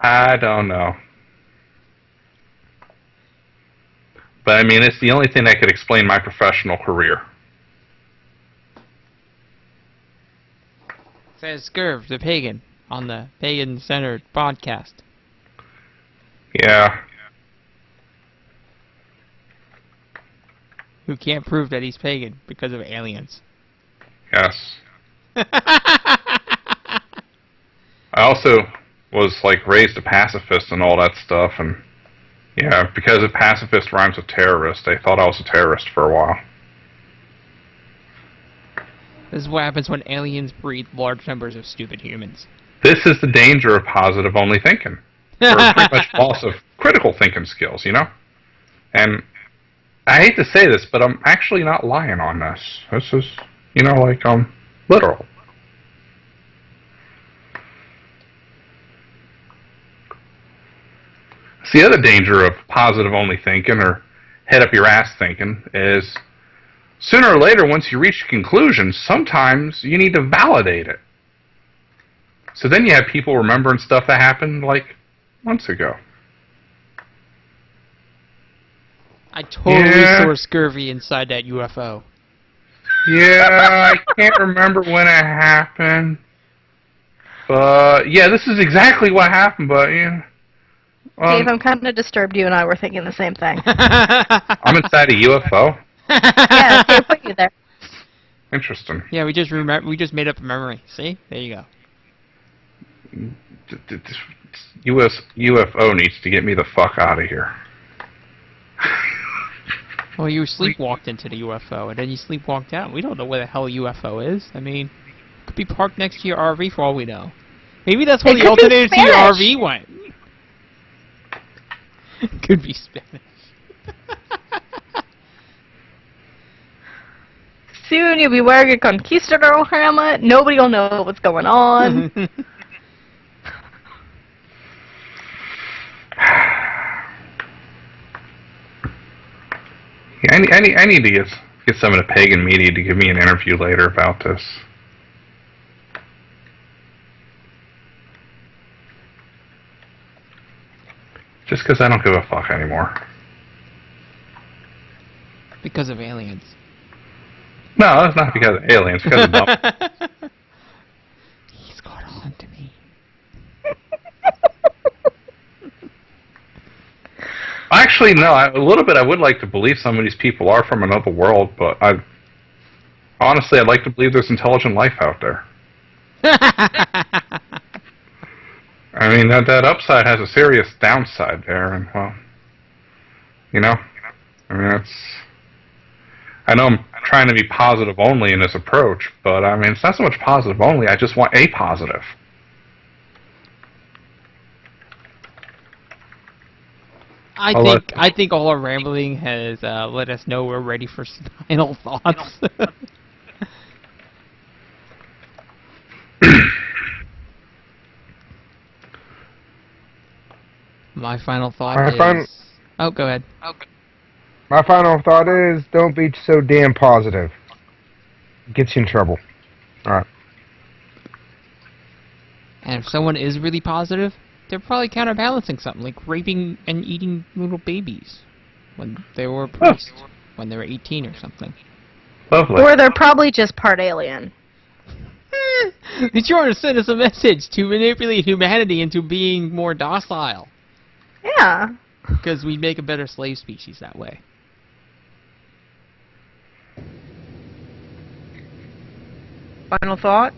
I don't know. But, I mean, it's the only thing that could explain my professional career. Says Scurv, the pagan, on the Pagan Center podcast. Yeah. Who can't prove that he's pagan because of aliens. Yes. I also was like raised a pacifist and all that stuff, and yeah, because a pacifist rhymes with terrorist, they thought I was a terrorist for a while. This is what happens when aliens breed large numbers of stupid humans. This is the danger of positive only thinking. Or pretty much loss of critical thinking skills, you know? And I hate to say this, but I'm actually not lying on this. This is, you know, like, literal. So the other danger of positive only thinking or head up your ass thinking is sooner or later, once you reach a conclusion, sometimes you need to validate it. So then you have people remembering stuff that happened like months ago. I totally saw scurvy inside that UFO. Yeah, I can't remember when it happened. But, yeah, this is exactly what happened, but, yeah. Dave, I'm kind of disturbed. You and I were thinking the same thing. I'm inside a UFO? Yeah, Dave put you there. Interesting. Yeah, we just made up a memory. See? There you go. UFO needs to get me the fuck out of here. Well, you sleepwalked into the UFO, and then you sleepwalked out. We don't know where the hell a UFO is. I mean, it could be parked next to your RV for all we know. Maybe that's where the alternative to your RV went. Could be Spanish. Soon you'll be wearing a conquistador helmet. Nobody will know what's going on. Yeah, I need to get some of the pagan media to give me an interview later about this. Just because I don't give a fuck anymore. Because of aliens. No, it's not because of aliens. Because of dumb. He's got on to me. Actually, no. A little bit. I would like to believe some of these people are from another world, but honestly, I'd like to believe there's intelligent life out there. I mean, that upside has a serious downside there, and well, you know, I mean, I know I'm trying to be positive only in this approach, but I mean, it's not so much positive only. I just want a positive. I think all our rambling has let us know we're ready for final thoughts. My final thought is... Oh, go ahead. My final thought is, don't be so damn positive. It gets you in trouble. Alright. And if someone is really positive, they're probably counterbalancing something, like raping and eating little babies when they were a priest, when they were 18 or something. Lovely. Or they're probably just part alien. They're trying to send us a message to manipulate humanity into being more docile. Yeah. Because we make a better slave species that way. Final thought?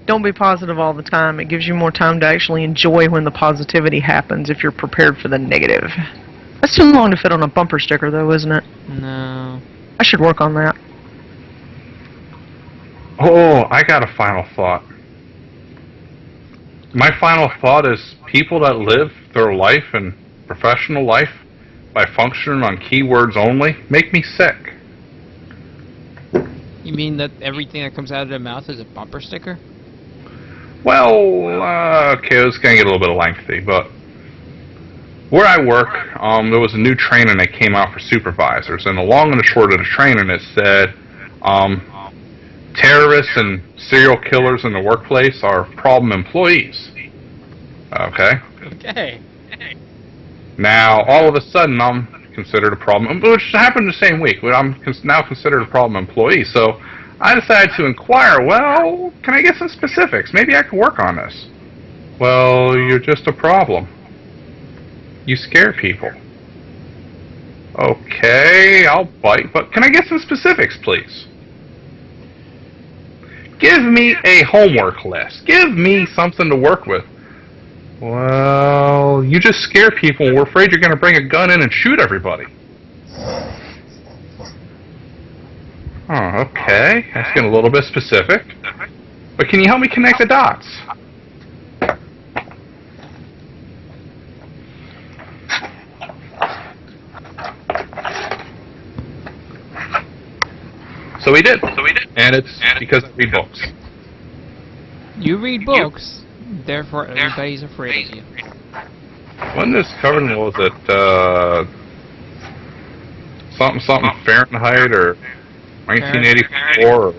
Don't be positive all the time. It gives you more time to actually enjoy when the positivity happens if you're prepared for the negative. That's too long to fit on a bumper sticker, though, isn't it? No. I should work on that. Oh, I got a final thought. My final thought is people that live their life and professional life by functioning on keywords only make me sick. You mean that everything that comes out of their mouth is a bumper sticker? Well, okay, it's going to get a little bit lengthy, but where I work, there was a new training that came out for supervisors, and the long and the short of the training, it said, terrorists and serial killers in the workplace are problem employees. Okay? Okay. Now, all of a sudden, I'm considered a problem, which happened the same week, but I'm now considered a problem employee, so I decided to inquire, well, can I get some specifics? Maybe I can work on this. Well, you're just a problem. You scare people. Okay, I'll bite, but can I get some specifics, please? Give me a homework list. Give me something to work with. Well, you just scare people and we're afraid you're going to bring a gun in and shoot everybody. Oh, okay. That's getting a little bit specific. But can you help me connect the dots? So we did. And it's because I read books. You read books, therefore everybody's afraid of you. When this covered in, what was it, something Fahrenheit or 1984?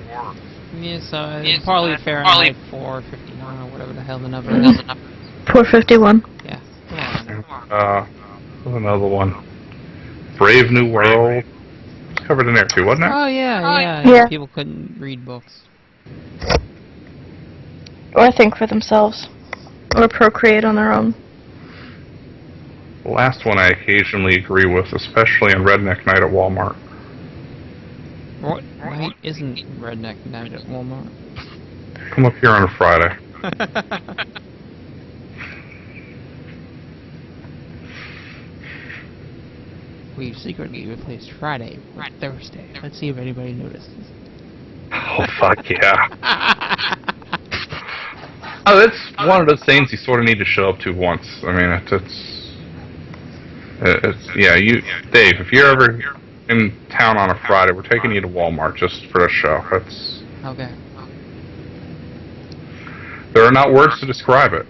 Yes, it's probably Fahrenheit 459 or whatever the hell the number is. 451. Yeah. Come on. There's another one. Brave New World. It's covered in there too, wasn't it? Oh, yeah. Yeah. People couldn't read books. Or think for themselves. Or procreate on their own. The last one I occasionally agree with, especially on Redneck Night at Walmart. What night isn't Redneck Night at Walmart? Come up here on a Friday. We've secretly replaced Friday with Thursday. Let's see if anybody notices. Oh, fuck yeah. Oh, that's one of those things you sort of need to show up to once. I mean, it's yeah, Dave, if you're ever in town on a Friday, we're taking you to Walmart just for a show. That's... Okay. There are not words to describe it.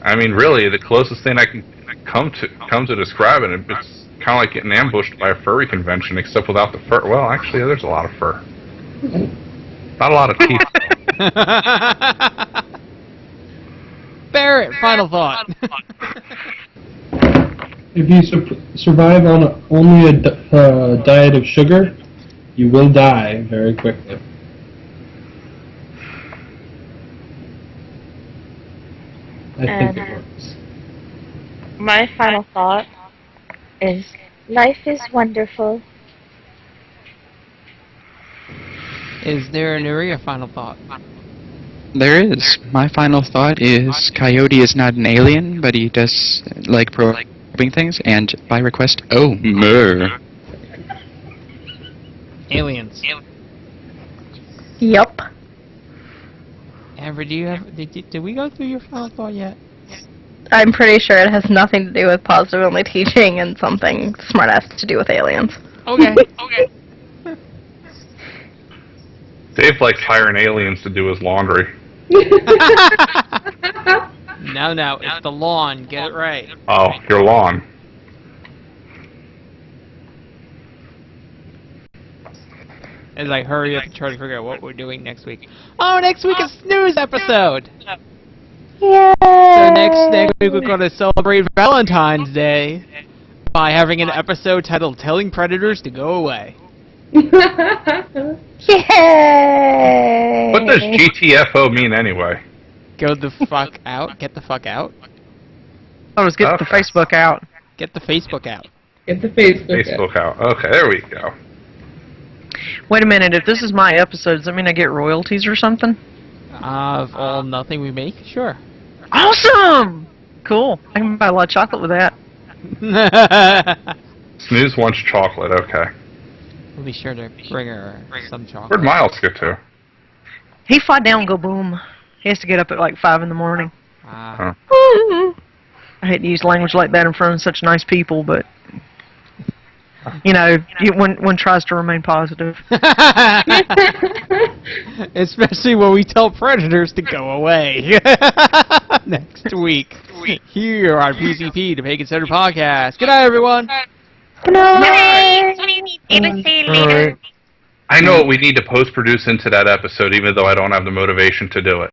I mean, really, the closest thing I can come to describe it, it's kind of like getting ambushed by a furry convention, except without the fur. Well, actually, there's a lot of fur. Not a lot of teeth. Barrett, final thought. If you survive on only a diet of sugar, you will die very quickly. I think it works. My final thought is life is wonderful. Is there an area final thought? There is. My final thought is Coyote is not an alien, but he does like probing things, and by request, oh, mer. Aliens. Yup. Amber, did we go through your final thought yet? I'm pretty sure it has nothing to do with positive only teaching and something smartass to do with aliens. Okay. Okay. Dave likes hiring aliens to do his laundry. No, it's the lawn. Get it right. Oh, your lawn. As I hurry up and try to figure out what we're doing next week. Oh, next week is snooze episode. Yay! So next week we're going to celebrate Valentine's Day by having an episode titled "Telling Predators to Go Away." Yay! What does GTFO mean anyway? Go the fuck out. Get the fuck out. I was getting the Okay. Facebook out. Get the Facebook out. Get the Facebook. Facebook out. Okay, there we go. Wait a minute, if this is my episode, does that mean I get royalties or something? Of all nothing we make? Sure. Awesome! Cool. I can buy a lot of chocolate with that. Snooze wants chocolate. Okay. We'll be sure to bring her some chocolate. Where'd Miles get to? He fly down and go boom. He has to get up at like 5 in the morning. Huh. I hate to use language like that in front of such nice people, but you know, one tries to remain positive. Especially when we tell predators to go away. Next week. Here on PCP, the Pagan Center Podcast. Good night, everyone. Good night. I know what we need to post-produce into that episode, even though I don't have the motivation to do it.